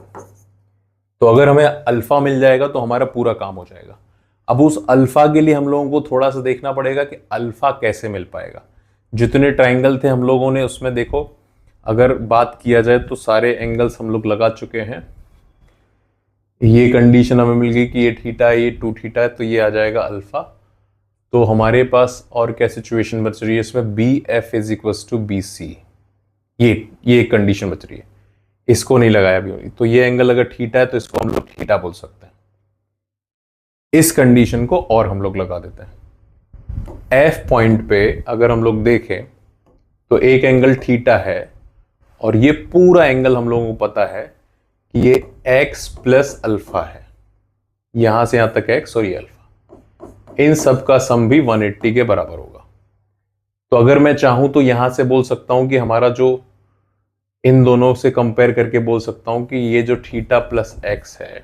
तो अगर हमें अल्फा मिल जाएगा तो हमारा पूरा काम हो जाएगा। अब उस अल्फा के लिए हम लोगों को थोड़ा सा देखना पड़ेगा कि अल्फा कैसे मिल पाएगा। जितने ट्राइंगल थे हम लोगों ने उसमें देखो, अगर बात किया जाए तो सारे एंगल्स हम लोग लगा चुके हैं। ये कंडीशन हमें मिल गई कि ये थीटा है, ये 2 थीटा है, तो ये आ जाएगा अल्फा। तो हमारे पास और क्या सिचुएशन बच रही है इसमें, B F is equal to B C. ये एक कंडीशन बच रही है, इसको नहीं लगाया अभी। तो ये एंगल अगर थीटा है तो इसको हम लोग थीटा बोल सकते हैं। इस कंडीशन को और हम लोग लगा देते हैं। एफ पॉइंट पे अगर हम लोग देखें तो एक एंगल थीटा है, और ये पूरा एंगल हम लोगों को पता है कि ये x प्लस अल्फा है। यहां से यहां तक x और ये अल्फा, इन सब का सम भी 180 के बराबर होगा। तो अगर मैं चाहूं तो यहां से बोल सकता हूं कि हमारा जो इन दोनों से कंपेयर करके बोल सकता हूं कि ये जो थीटा प्लस x है,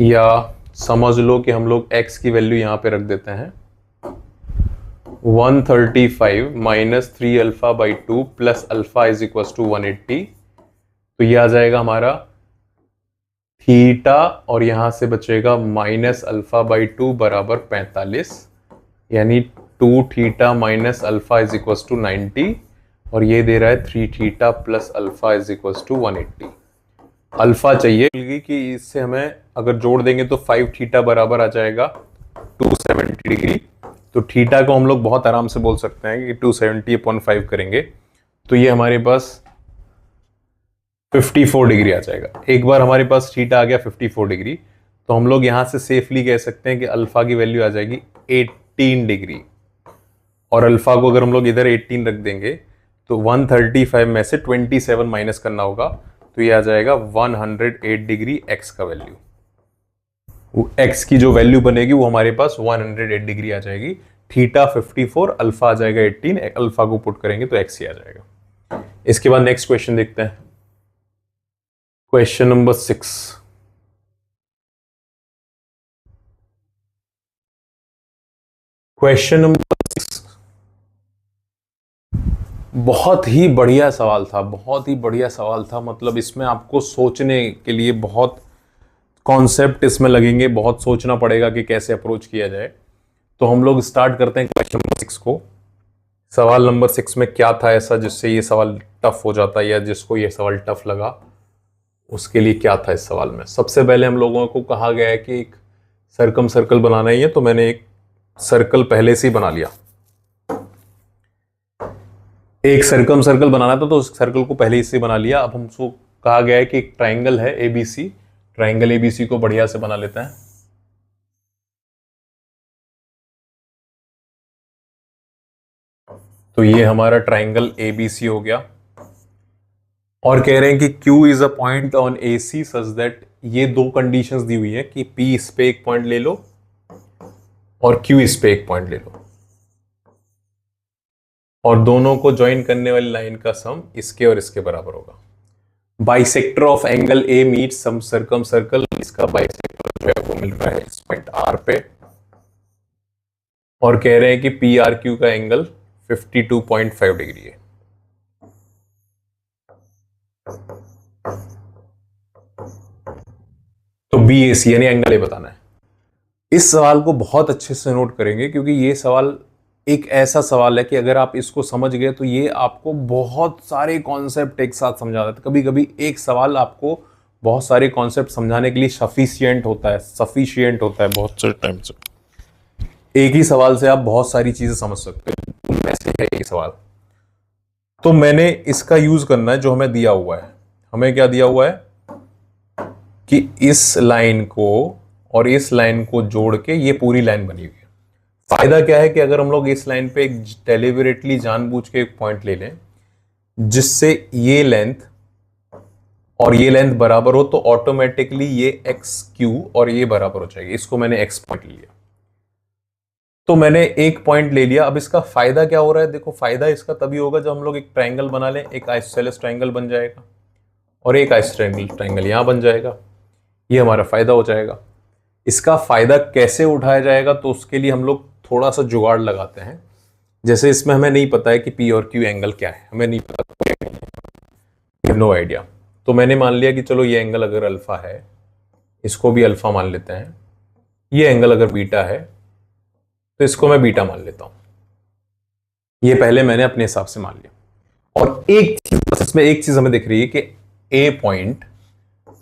या समझ लो कि हम लोग x की वैल्यू यहां पे रख देते हैं 135 minus 3 alpha by 2 plus alpha is equal to 180, तो ये आ जाएगा हमारा थीटा, और यहां से बचेगा माइनस अल्फा बाई 2 बराबर 45, यानी 2 theta minus alpha is equal to 90, और ये दे रहा है 3 theta plus alpha is equal to 180। Alpha चाहिए कि इससे हमें अगर जोड़ देंगे तो 5 थीटा बराबर आ जाएगा 270 डिग्री। तो थीटा को हम लोग बहुत आराम से बोल सकते हैं कि 270/5 करेंगे तो ये हमारे पास 54 डिग्री आ जाएगा। एक बार हमारे पास थीटा आ गया 54 डिग्री, तो हम लोग यहां से सेफली कह सकते हैं कि अल्फा की वैल्यू आ जाएगी 18 डिग्री, और अल्फा को अगर हम लोग इधर 18 रख देंगे तो 135 में से 27 माइनस करना होगा, तो ये आ जाएगा 108 डिग्री एक्स का वैल्यू। एक्स की जो वैल्यू बनेगी वो हमारे पास 108 डिग्री आ जाएगी। थीटा 54, अल्फा आ जाएगा 18, अल्फा को पुट करेंगे तो एक्स ही आ जाएगा। इसके बाद नेक्स्ट क्वेश्चन देखते हैं, क्वेश्चन नंबर 6। क्वेश्चन नंबर 6 बहुत ही बढ़िया सवाल था, बहुत ही बढ़िया सवाल था। मतलब इसमें आपको सोचने के लिए बहुत कॉन्सेप्ट इसमें लगेंगे, बहुत सोचना पड़ेगा कि कैसे अप्रोच किया जाए। तो हम लोग स्टार्ट करते हैं क्वेश्चन नंबर 6 को। सवाल नंबर 6 में क्या था ऐसा जिससे ये सवाल टफ हो जाता है, या जिसको ये सवाल टफ लगा उसके लिए क्या था इस सवाल में। सबसे पहले हम लोगों को कहा गया है कि एक सर्कल बनाना ही है, तो मैंने एक सर्कल पहले से ही बना लिया। एक सर्कल बनाना था तो उस सर्कल को पहले से बना लिया। अब हमको कहा गया है कि एक ट्राइंगल है एबीसी, ट्राइंगल एबीसी को बढ़िया से बना लेते हैं। तो ये हमारा ट्राइंगल एबीसी हो गया, और कह रहे हैं कि Q is a point on AC such that, ये दो कंडीशंस दी हुई है कि P इस पे एक पॉइंट ले लो और Q इस पे एक पॉइंट ले लो, और दोनों को ज्वाइन करने वाली लाइन का सम इसके और इसके बराबर होगा। Bisector of angle A meet some circumcircle, इसका बाइसेक्टर जो है वो मिल रहा है इस पॉइंट R पे, और कह रहे हैं कि PRQ का एंगल 52.5 डिग्री है। तो BAC यानी एंगल ए बताना है। इस सवाल को बहुत अच्छे से नोट करेंगे, क्योंकि ये सवाल एक ऐसा सवाल है कि अगर आप इसको समझ गए तो ये आपको बहुत सारे कॉन्सेप्ट एक साथ समझा देता है। कभी कभी एक सवाल आपको बहुत सारे कॉन्सेप्ट समझाने के लिए सफिशिएंट होता है बहुत सारे टाइम से। एक ही सवाल से आप बहुत सारी चीजें समझ सकते हो, उनमें से है एक सवाल। तो मैंने इसका यूज करना है जो हमें दिया हुआ है। हमें क्या दिया हुआ है कि इस लाइन को और इस लाइन को जोड़ के ये पूरी लाइन बनी हुई है। फायदा क्या है कि अगर हम लोग इस लाइन पे एक डेलिबरेटली जानबूझ के एक पॉइंट ले लें जिससे ये लेंथ और ये लेंथ बराबर हो, तो ऑटोमेटिकली ये एक्स क्यू और ये बराबर हो जाएगी। इसको मैंने एक्स पॉइंट लिया, तो मैंने एक पॉइंट ले लिया। अब इसका फायदा क्या हो रहा है, देखो फायदा इसका तभी होगा जब हम लोग एक ट्राइंगल बना लें, एक आइसोसेलेस ट्राइंगल बन जाएगा और एक आइसोसेलेस ट्राइंगल यहां बन जाएगा। ये हमारा फायदा हो जाएगा। इसका फायदा कैसे उठाया जाएगा, तो उसके लिए हम लोग थोड़ा सा जुगाड़ लगाते हैं। जैसे इसमें हमें नहीं पता है कि पी और क्यू एंगल क्या है, हमें नहीं पता, नो आइडिया। तो मैंने मान लिया कि चलो ये एंगल अगर अल्फा है, इसको भी अल्फा मान लेते हैं। ये एंगल अगर बीटा है तो इसको मैं बीटा मान लेता हूं। ये पहले मैंने अपने हिसाब से मान लिया। और एक चीज बस इसमें एक चीज हमें दिख रही है कि A point,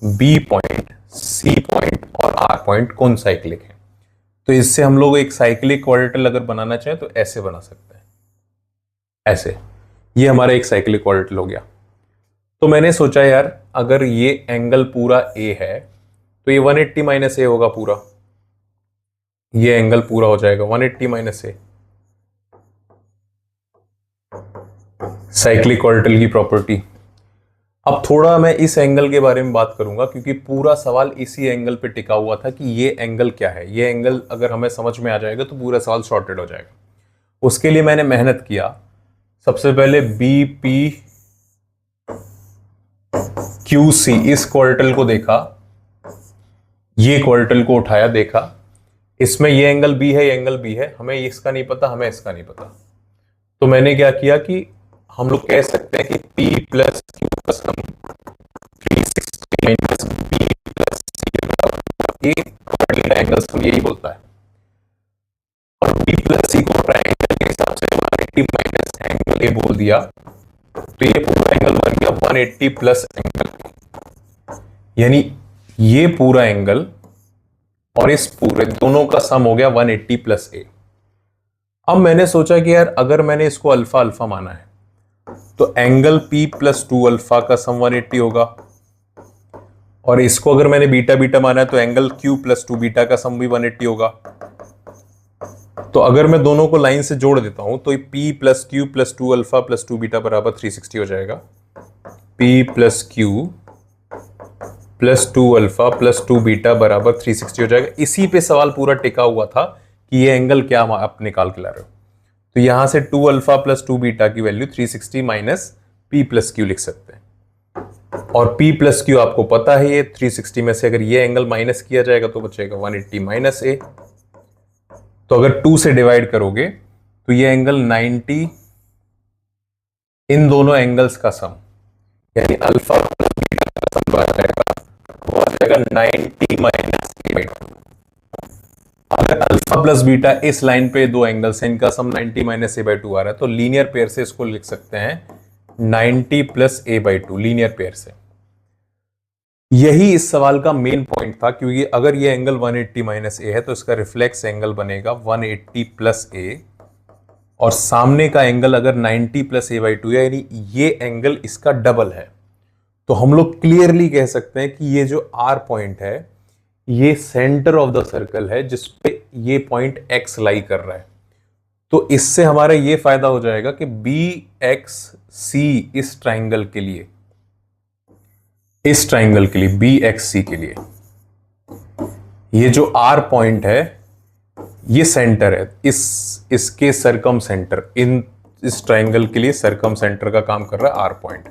B point, C point और आर पॉइंट कौन साइक्लिक है। तो इससे हम लोग एक साइक्लिक क्वाड्रेटल अगर बनाना चाहें तो ऐसे बना सकते हैं, ऐसे। ये हमारा एक साइक्लिक क्वाड्रेटल हो गया। तो मैंने सोचा यार अगर ये एंगल पूरा ए है तो ये 180 माइनस ए होगा पूरा। ये एंगल पूरा हो जाएगा 180 माइनस ए, साइक्लिक क्वाड्रेटल की प्रॉपर्टी। अब थोड़ा मैं इस एंगल के बारे में बात करूंगा, क्योंकि पूरा सवाल इसी एंगल पे टिका हुआ था कि ये एंगल क्या है। ये एंगल अगर हमें समझ में आ जाएगा तो पूरा सवाल सॉर्टेड हो जाएगा। उसके लिए मैंने मेहनत किया। सबसे पहले बी पी क्यू सी इस क्वाड्रेटल को देखा, ये क्वाड्रेटल को उठाया, देखा इसमें ये एंगल बी है, ये एंगल बी है, हमें इसका नहीं पता, हमें इसका नहीं पता। तो मैंने क्या किया कि हम लोग कह सकते हैं कि P प्लस क्यू का sum 360 minus B plus C angle sum यही बोलता है। और बी प्लस सी को ट्राइंगल के हिसाब से 180 माइनस एंगल ए बोल दिया, तो ये पूरा एंगल बन गया 180 प्लस एंगल, यानी ये पूरा एंगल और इस पूरे दोनों का सम हो गया 180 प्लस ए। अब मैंने सोचा कि यार अगर मैंने इसको अल्फा अल्फा माना है तो एंगल P प्लस 2 अल्फा का सम 180 होगा, और इसको अगर मैंने बीटा बीटा माना है तो एंगल Q प्लस 2 बीटा का सम भी 180 होगा। तो अगर मैं दोनों को लाइन से जोड़ देता हूं तो P plus Q plus 2 alpha plus 2 beta बराबर 360 हो जाएगा। P plus Q plus 2 alpha plus 2 beta बराबर 360 हो जाएगा। इसी पे सवाल पूरा टिका हुआ था कि ये एंगल क्या आप निकाल के ला रहे हो। तो यहां से 2 अल्फा प्लस 2 बीटा की value 360 minus P plus Q लिख सकते हैं। और P प्लस क्यू आपको पता है, ये 360 में से अगर ये एंगल माइनस किया जाएगा तो बचेगा 180 माइनस ए। तो अगर 2 से डिवाइड करोगे तो ये एंगल 90, इन दोनों एंगल्स का सम यानी अल्फा प्लस बीटा का सम आ जाएगा, वो आ जाएगा 90 माइनस ए। अगर अल्फा प्लस बीटा इस लाइन पे दो एंगल्स हैं, इनका सम 90 माइनस ए बाई 2 आ रहा है, तो लीनियर पेयर से इसको लिख सकते हैं 90 plus A by 2 linear pair से। यही इस सवाल का मेन पॉइंट था, क्योंकि अगर ये एंगल 180 माइनस ए है तो इसका रिफ्लेक्स एंगल बनेगा 180 प्लस ए, और सामने का एंगल अगर 90 प्लस ए बाई 2 है यानी ये एंगल इसका डबल है। तो हम लोग क्लियरली कह सकते हैं कि ये जो आर पॉइंट है ये सेंटर ऑफ द सर्कल है जिसपे ये पॉइंट एक्स लाई कर रहा है। तो इससे हमारा ये फायदा हो जाएगा कि बी एक्स सी इस ट्राइंगल के लिए, बी एक्स सी के लिए ये जो आर पॉइंट है ये सेंटर है, इसके सरकम सेंटर, इस ट्राइंगल के लिए सरकम सेंटर का काम कर रहा है आर पॉइंट।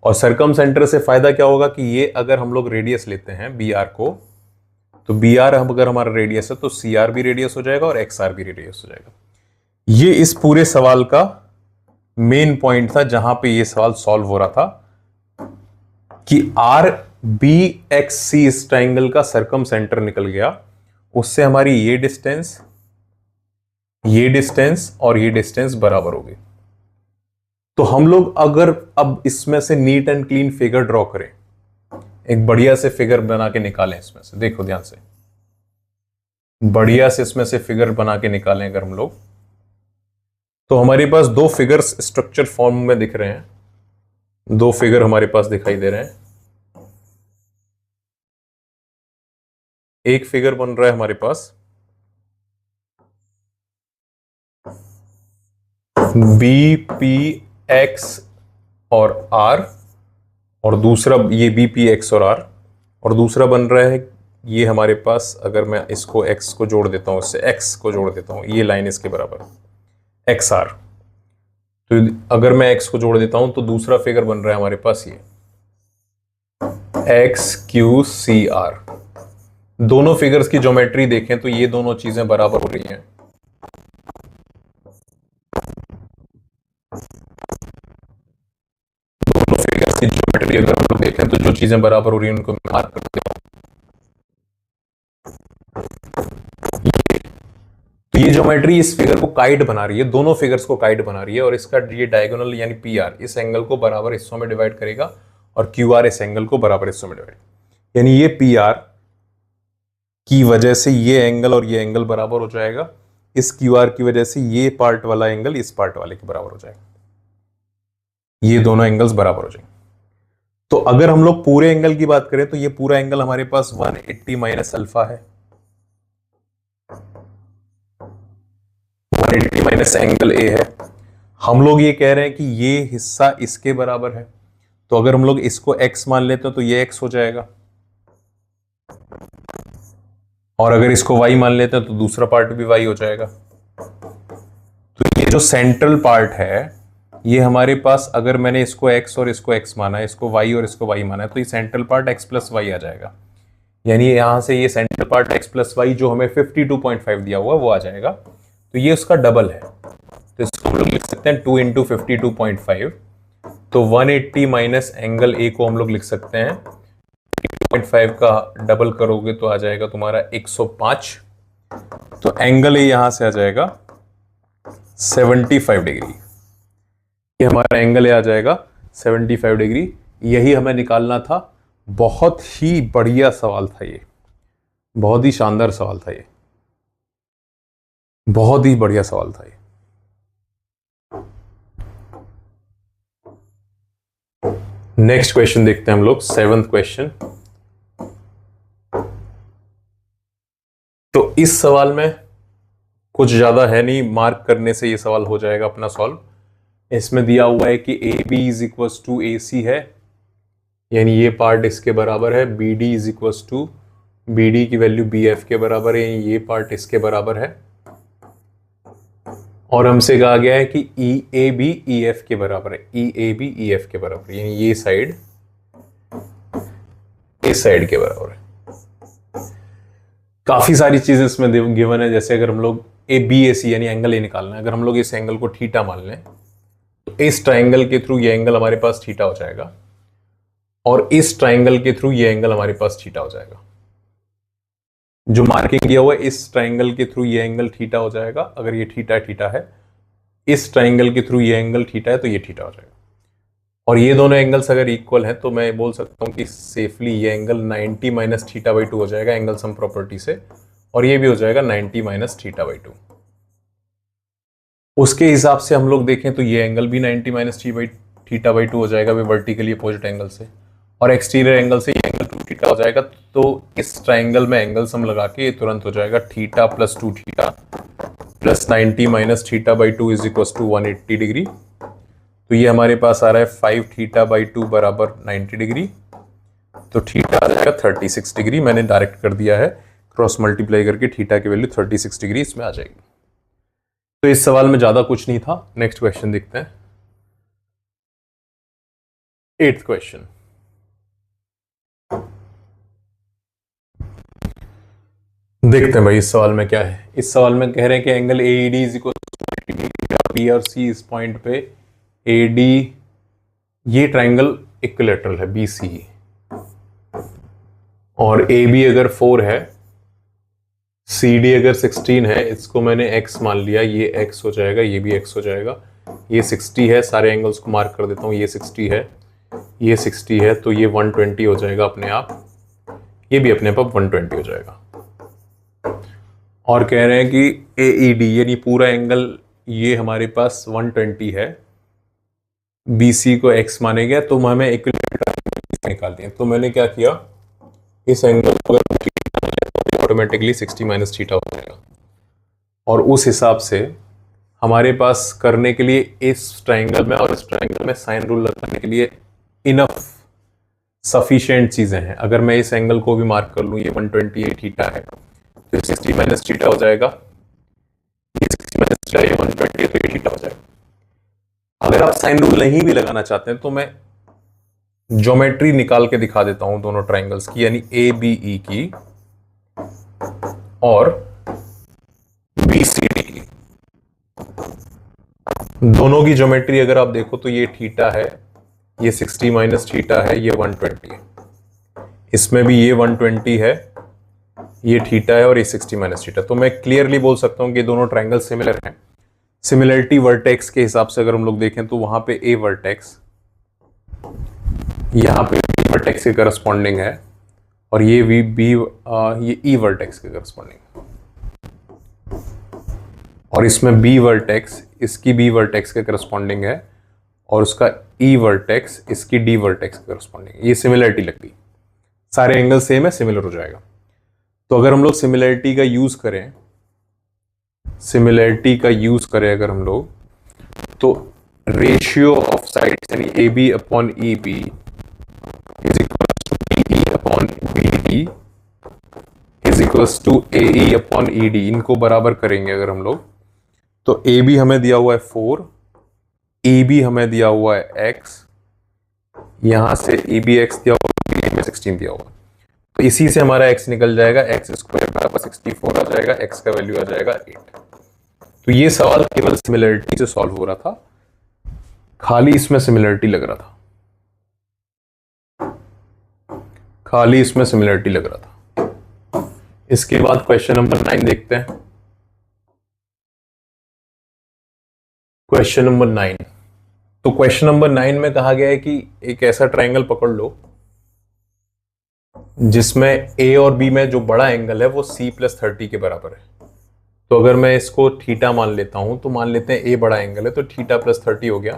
और सरकम सेंटर से फायदा क्या होगा कि ये अगर हम लोग रेडियस लेते हैं बी आर को, तो बी आर अगर हमारा रेडियस है तो सी आर भी रेडियस हो जाएगा और एक्स आर भी रेडियस हो जाएगा। ये इस पूरे सवाल का मेन पॉइंट था जहां पे ये सवाल सॉल्व हो रहा था कि आर बी एक्स सी इस ट्राइंगल का सरकम सेंटर निकल गया, उससे हमारी ये डिस्टेंस और ये डिस्टेंस बराबर होगी। तो हम लोग अगर अब इसमें से neat and clean figure draw करें, एक बढ़िया से फिगर बना के निकालें, इसमें से देखो ध्यान से, बढ़िया से इसमें से फिगर बना के निकालें अगर हम लोग, तो हमारे पास दो फिगर्स स्ट्रक्चर फॉर्म में दिख रहे हैं, दो फिगर हमारे पास दिखाई दे रहे हैं। एक फिगर बन रहा है हमारे पास बी पी एक्स और आर, और दूसरा ये बी पी एक्स और आर, और दूसरा बन रहा है ये हमारे पास, अगर मैं इसको x को जोड़ देता हूं, इससे x को जोड़ देता हूं, ये लाइन इसके बराबर एक्स आर। तो अगर मैं x को जोड़ देता हूं तो दूसरा फिगर बन रहा है हमारे पास ये एक्स क्यू सी आर। दोनों फिगर्स की ज्योमेट्री देखें तो ये दोनों चीजें बराबर हो रही हैं। दोनों फिगर्स की ज्योमेट्री अगर हम लोग देखें तो जो चीजें बराबर हो रही हैं उनको मैं मार्क कर देता हूं। तो ये ज्योमेट्री इस फिगर को काइट बना रही है, दोनों फिगर्स को काइट बना रही है, और इसका ये डायगोनल यानी पी आर इस एंगल को बराबर हिस्सों में डिवाइड करेगा और क्यू आर इस एंगल को बराबर हिस्सों में डिवाइड, यानी ये पी आर की वजह से ये एंगल और ये एंगल बराबर हो जाएगा, इस क्यू आर की वजह से ये पार्ट वाला एंगल इस पार्ट वाले के बराबर हो जाएगा, ये दोनों एंगल्स बराबर हो जाएंगे। तो अगर हम लोग पूरे एंगल की बात करें तो ये पूरा एंगल हमारे पास 180 माइनस अल्फा है, 180 माइनस एंगल ए है। हम लोग ये कह रहे हैं कि ये हिस्सा इसके बराबर है, तो अगर हम लोग इसको x मान लेते हैं तो ये x हो जाएगा, और अगर इसको y मान लेते हैं तो दूसरा पार्ट भी y हो जाएगा। तो ये जो सेंट्रल पार्ट है ये हमारे पास, अगर मैंने इसको x और इसको x माना है, इसको y और इसको y माना है, तो ये central part x plus y आ जाएगा। यानी यहां से ये center part x plus y जो हमें 52.5 दिया हुआ वो आ जाएगा, तो ये उसका डबल है। तो इसको हम लोग लिख सकते हैं 2 इंटू 52.5, तो 180 माइनस एंगल ए को हम लोग लिख सकते हैं 52.5 का डबल करोगे तो आ जाएगा तुम्हारा 105। तो एंगल ए यहां से आ जाएगा 75 डिग्री। ये हमारा एंगल ए आ जाएगा 75 डिग्री। यही हमें निकालना था। बहुत ही बढ़िया सवाल था ये, बहुत ही शानदार सवाल था ये, बहुत ही बढ़िया सवाल था ये। नेक्स्ट क्वेश्चन देखते हैं हम लोग, 7th क्वेश्चन। तो इस सवाल में कुछ ज्यादा है नहीं, मार्क करने से ये सवाल हो जाएगा अपना सॉल्व। इसमें दिया हुआ है कि A B is equal to A C है, यानी ये पार्ट इसके बराबर है। B D is equal to, B D की वैल्यू बी एफ के बराबर है, ये पार्ट इसके बराबर है। और हमसे कहा गया है कि ई ए बी ई एफ के बराबर है, ई ए बी ई एफ के बराबर है, यानी ये साइड इस साइड के बराबर है। काफी सारी चीजें इसमें गिवन है, जैसे अगर हम लोग ए बी ए सी यानी एंगल ए निकालना है, अगर हम लोग इस एंगल को थीटा मान लें तो इस ट्राइंगल के थ्रू ये एंगल हमारे पास थीटा हो जाएगा, और इस ट्राइंगल के थ्रू ये एंगल हमारे पास थीटा हो जाएगा। जो मार्किंग दिया हुआ है इस ट्राइंगल के थ्रू ये एंगल थीटा हो जाएगा। अगर ये थीटा थीटा है, इस ट्राइंगल के थ्रू ये एंगल थीटा है, तो ये थीटा हो जाएगा। और ये दोनों एंगल्स अगर इक्वल हैं तो मैं बोल सकता हूं कि सेफली ये एंगल 90 माइनस थीटा बाई 2 हो जाएगा एंगल सम प्रॉपर्टी से, और ये भी हो जाएगा 90 माइनस थीटा बाई 2। उसके हिसाब से हम लोग देखें तो ये एंगल भी 90 माइनस थीटा बाई 2 हो जाएगा, वे वर्टिकली अपोजिट एंगल से, और एक्सटीरियर एंगल से ये एंगल 2 थीटा हो जाएगा। तो इस ट्राइंगल में एंगल सम लगा के ये तुरंत हो जाएगा theta plus 2 theta plus 90 minus theta by 2 is equal to 180 degree. तो ये हमारे पास आ रहा है 5 थीटा बाई 2 बराबर 90 डिग्री, तो थीटा आ जाएगा 36 डिग्री। मैंने डायरेक्ट कर दिया है, क्रॉस मल्टीप्लाई करके थीटा की वैल्यू 36 डिग्री इसमें आ जाएगी। तो इस सवाल में ज्यादा कुछ नहीं था। नेक्स्ट क्वेश्चन देखते हैं, 8th क्वेश्चन। देखते हैं भाई इस सवाल में क्या है। इस सवाल में कह रहे हैं कि angle A D is equal B और सी इस पॉइंट पे ए डी, ये ट्राइंगल इक्विलैटरल है बी सी, और ए बी अगर 4 है, सी डी अगर 16 है, इसको मैंने x मान लिया, ये x हो जाएगा, ये भी x हो जाएगा। ये 60 है, सारे एंगल्स को मार्क कर देता हूँ, ये 60 है, ये 60 है, तो ये 120 हो जाएगा अपने आप, ये भी अपने आप 120 हो जाएगा। और कह रहे हैं कि ए ई डी यानी पूरा एंगल ये हमारे पास 120 है, बी सी को x माने गया, तो हमें इक्विलैटरल निकालते हैं। तो मैंने क्या किया, इस एंगल को ऑटोमेटिकली 60 माइनस थीटा हो जाएगा, और उस हिसाब से हमारे पास करने के लिए इस ट्राइंगल में और इस ट्राइंगल में साइन रूल लगाने के लिए इनफ सफिशिएंट चीजें हैं। अगर मैं इस एंगल को भी मार्क कर लूं, ये 128 थीटा है, तो 60 माइनस थीटा हो जाएगा, ये 60 माइनस थीटा, ये 128, तो ये थीटा हो जाएगा। अगर आप साइन रूल नहीं भी लगाना चाहते हैं तो मैं ज्योमेट्री निकाल के दिखा देता हूं दोनों ट्राइंगल्स की, यानी ए बी ई की और बी सी डी की। दोनों की ज्योमेट्री अगर आप देखो तो ये थीटा है, ये 60 माइनस थीटा है, ये 120 है, इसमें भी ये 120 है, ये थीटा है, और ये 60 माइनस थीटा। तो मैं क्लियरली बोल सकता हूं कि दोनों ट्राइंगल सिमिलर हैं। सिमिलरिटी वर्टेक्स के हिसाब से अगर हम लोग देखें तो वहां पे ए वर्टेक्स यहां पे बी वर्टेक्स के करस्पॉन्डिंग है, और ये ये ई वर्टेक्स के करस्पॉन्डिंग, और इसमें बी वर्टेक्स इसकी बी वर्टेक्स के करस्पॉन्डिंग है, और उसका ई वर्टेक्स इसकी डी वर्टेक्स के करस्पॉन्डिंग। ये सिमिलरिटी लग गई, सारे एंगल सेम है, सिमिलर हो जाएगा। तो अगर हम लोग सिमिलरिटी का यूज करें, अगर हम लोग, तो रेशियो ऑफ साइड्स यानी A B upon E B is equal to B E upon B D is equal to A E upon E D, इनको बराबर करेंगे अगर हम लोग, तो ए बी हमें दिया हुआ है 4, ई बी हमें दिया हुआ है x, यहां से ई बी एक्स दिया हुआ है, 16 दिया हुआ है, तो इसी से हमारा x निकल जाएगा, एक्स स्क्वायर बराबर 64 आ जाएगा, x का वैल्यू आ जाएगा 8। तो ये सवाल केवल सिमिलरिटी से सॉल्व हो रहा था, खाली इसमें सिमिलरिटी लग रहा था, खाली इसमें सिमिलरिटी लग रहा था। इसके बाद क्वेश्चन नंबर 9 देखते हैं। क्वेश्चन नंबर 9, तो क्वेश्चन नंबर 9 में कहा गया है कि एक ऐसा ट्रायंगल पकड़ लो जिसमें ए और बी में जो बड़ा एंगल है वो c+30 के बराबर है। तो अगर मैं इसको थीटा मान लेता हूं, तो मान लेते हैं ए बड़ा एंगल है तो θ+30 हो गया,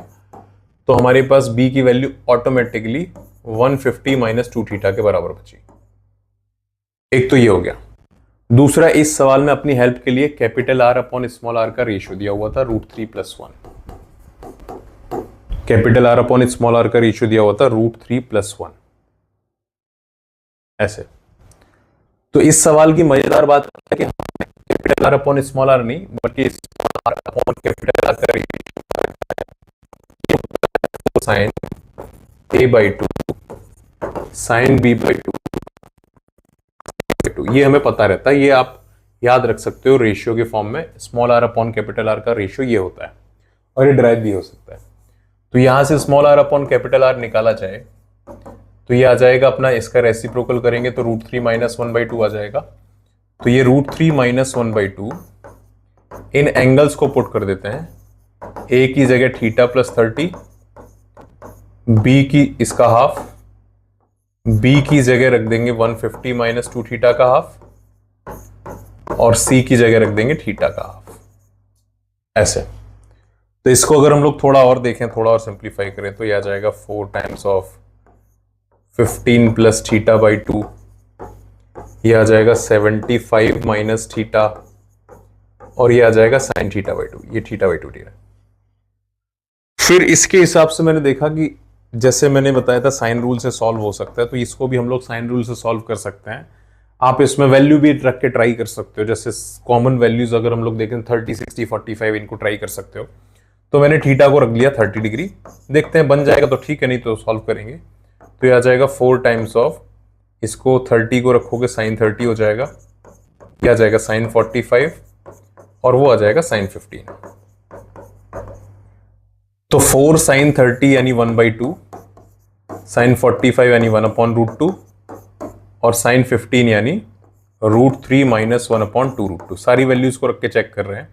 तो हमारे पास बी की वैल्यू ऑटोमेटिकली 150 - 2θ के बराबर बची। एक तो ये हो गया। दूसरा, इस सवाल में अपनी हेल्प के लिए capital R upon small r का रेशियो दिया हुआ था √3+1। Capital R upon small r का रेशियो दिया हुआ था √3+1 ऐसे। तो इस सवाल की मजेदार बात है कि capital R upon small r नहीं, बल्कि small r upon capital R का ratio sine a/2 sine b/2, ये हमें पता रहता है, ये आप याद रख सकते हो रेशियो के फॉर्म में। Small r upon capital R का रेशियो ये होता है, और ये डिराइव भी हो सकता है। तो यहां से small r upon capital R निकाला जाए तो ये आ जाएगा अपना, इसका रेसिप्रोकल करेंगे तो √3 - 1/2 आ जाएगा। तो ये √3 - 1/2 इन एंगल्स को पुट कर देते हैं, a की जगह θ+30, b की इसका हाफ, b की जगह रख देंगे 150 - 2θ का हाफ, और c की जगह रख देंगे θ का हाफ ऐसे। तो इसको अगर हम लोग थोड़ा और देखें, थोड़ा और सिंप्लीफाई करें तो यह आ जाएगा 4 टाइम्स ऑफ 15 + θ/2, यह आ जाएगा 75 - θ, और ये आ जाएगा sin θ/2, ये θ/2 दिया। फिर इसके हिसाब से मैंने देखा कि जैसे मैंने बताया था साइन रूल से सॉल्व हो सकता है, तो इसको भी हम लोग साइन रूल से सॉल्व कर सकते हैं। आप इसमें वैल्यू भी रख के ट्राई कर सकते हो, जैसे कॉमन वैल्यूज अगर हम लोग देखें 30, 60, 45 इनको ट्राई कर सकते हो। तो मैंने थीटा को रख लिया 30 डिग्री, देखते हैं बन जाएगा तो ठीक है, नहीं तो सॉल्व करेंगे। तो ये आ जाएगा 4 टाइम्स ऑफ, इसको 30 को रखोगे sin 30 हो जाएगा, क्या आ जाएगा sin 45, और वो आ जाएगा sin 15। तो 4 sin 30 यानी 1/2, sin 45 यानी 1/√2, और sin 15 यानी √3 - 1/2√2। सारी वैल्यूज को रख के चेक कर रहे हैं।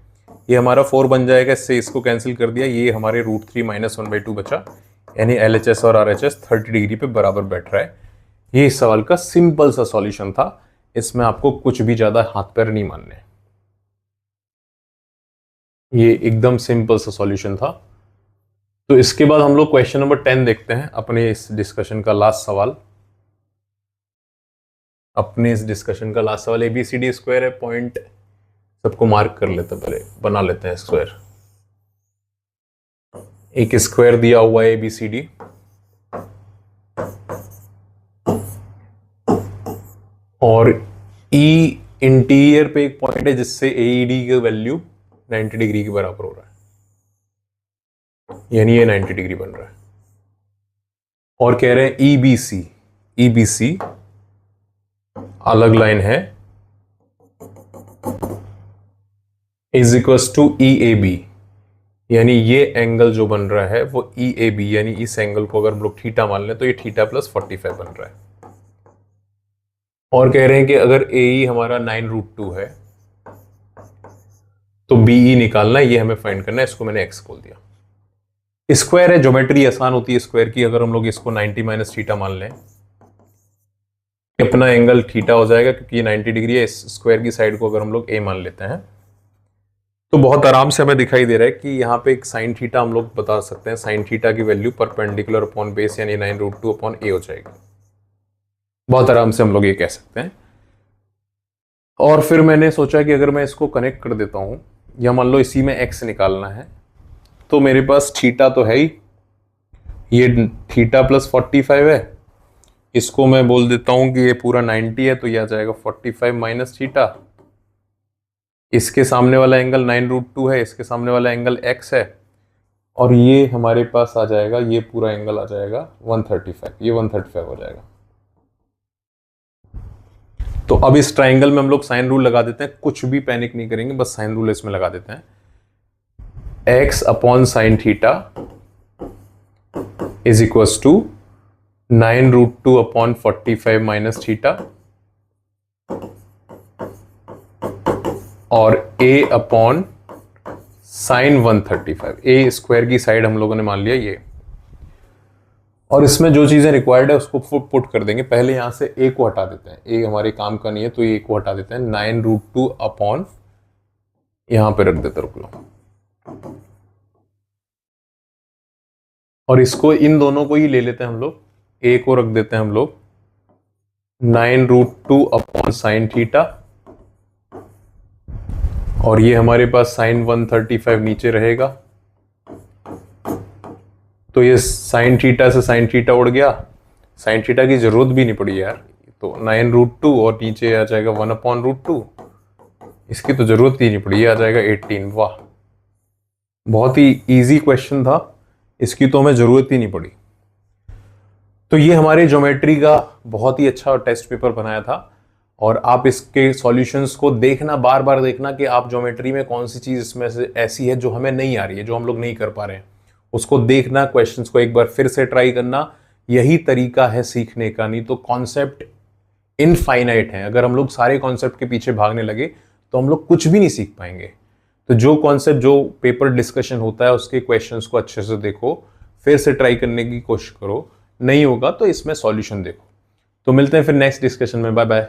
ये हमारा 4 बन जाएगा, इससे इसको कैंसिल कर दिया, ये हमारे √3 - 1/2 बचा, यानी LHS और RHS 30 डिग्री पे बराबर बैठ रहा है। ये इस सवाल का सिंपल सा सॉल्यूशन था, इसमें आपको कुछ भी ज्यादा हाथ पैर नहीं मानने, ये एकदम सिंपल सा सॉल्यूशन था। तो इसके बाद हम लोग क्वेश्चन नंबर 10 देखते हैं, अपने इस डिस्कशन का लास्ट सवाल। अपने इस डिस्कशन का लास्ट सवाल ABCD स्क्वायर है, पॉइंट सबको मार्क कर लेते हैं, पहले बना लेते हैं स्क्वायर। एक स्क्वायर दिया हुआ है ABCD, और E इंटीरियर पे एक पॉइंट है जिससे AED की वैल्यू 90 डिग्री के बराबर हो रहा है, यानी ये 90 डिग्री बन रहा है। और कह रहे हैं EBC अलग लाइन है इज इक्वल्स टू EAB, यानी ये एंगल जो बन रहा है वो EAB, यानी इस एंगल को अगर हम लोग थीटा मान लें तो ये θ+45 बन रहा है। और कह रहे हैं कि अगर AE हमारा 9√2 है तो BE निकालना है, ये हमें फाइंड करना है, इसको मैंने x बोल दिया। स्क्वायर है, ज्योमेट्री आसान होती है स्क्वायर की। अगर हम लोग इसको 90 - θ मान लें, अपना एंगल थीटा हो जाएगा, क्योंकि ये 90 डिग्री है। इस स्क्वायर की साइड को अगर हम लोग A मान लेते हैं तो बहुत आराम से हमें दिखाई दे रहा है कि यहाँ पे एक साइन थीटा हम लोग बता सकते हैं, साइन थीटा की वैल्यू परपेंडिकुलर अपॉन बेस यानी 9√2 अपॉन A हो जाएगी। बहुत आराम से हम लोग ये कह सकते हैं। और फिर मैंने सोचा कि अगर मैं इसको कनेक्ट कर देता हूं, या मान लो इसी में x निकालना है, तो मेरे पास थीटा तो है ही, ये θ+45 है, इसको मैं बोल देता हूं कि ये पूरा 90 है, तो ये आ जाएगा 45 - θ। इसके सामने वाला एंगल 9√2 है, इसके सामने वाला एंगल x है, और ये हमारे पास आ जाएगा, ये पूरा एंगल आ जाएगा 135, ये 135 हो जाएगा। तो अब इस ट्राइंगल में हम लोग साइन रूल लगा देते हैं, कुछ भी पैनिक नहीं करेंगे, बस साइन रूल इसमें लगा देते हैं। x upon sine theta is equals to 9√2 upon 45 minus theta और a upon sine 135। A square की साइड हम लोगों ने मान लिया ये, और इसमें जो चीजें रिक्वायर्ड है उसको पुट कर देंगे। पहले यहां से a को हटा देते हैं, a हमारे काम का नहीं है तो ये a को हटा देते हैं। 9√2 अपॉन यहां पे रख देते, रुक लो, और इसको इन दोनों को ही ले लेते हैं हम लोग। a को रख देते हैं हम लोग 9√2 अपॉन साइन थीटा, और ये हमारे पास साइन 135 नीचे रहेगा, तो ये साइन थीटा से साइन थीटा उड़ गया, साइन थीटा की जरूरत भी नहीं पड़ी यार, तो 9√2 और नीचे आ जाएगा 1/√2, इसकी तो जरूरत ही नहीं पड़ी, ये आ जाएगा 18। वाह, बहुत ही इजी क्वेश्चन था, इसकी तो हमें जरूरत ही नहीं पड़ी। तो ये हमारे ज्योमेट्री का बहुत ही अच्छा टेस्ट पेपर बनाया था, और आप इसके सॉल्यूशंस को देखना, बार बार देखना कि आप ज्योमेट्री में कौन सी चीज इसमें से ऐसी है जो हमें नहीं आ रही है, जो हम लोग नहीं कर पा रहे हैं, उसको देखना, क्वेश्चंस को एक बार फिर से ट्राई करना। यही तरीका है सीखने का, नहीं तो कॉन्सेप्ट इनफाइनाइट है। अगर हम लोग सारे कॉन्सेप्ट के पीछे भागने लगे तो हम लोग कुछ भी नहीं सीख पाएंगे। तो जो कॉन्सेप्ट, जो पेपर डिस्कशन होता है, उसके क्वेश्चंस को अच्छे से देखो, फिर से ट्राई करने की कोशिश करो, नहीं होगा तो इसमें सॉल्यूशन देखो। तो मिलते हैं फिर नेक्स्ट डिस्कशन में, बाय बाय।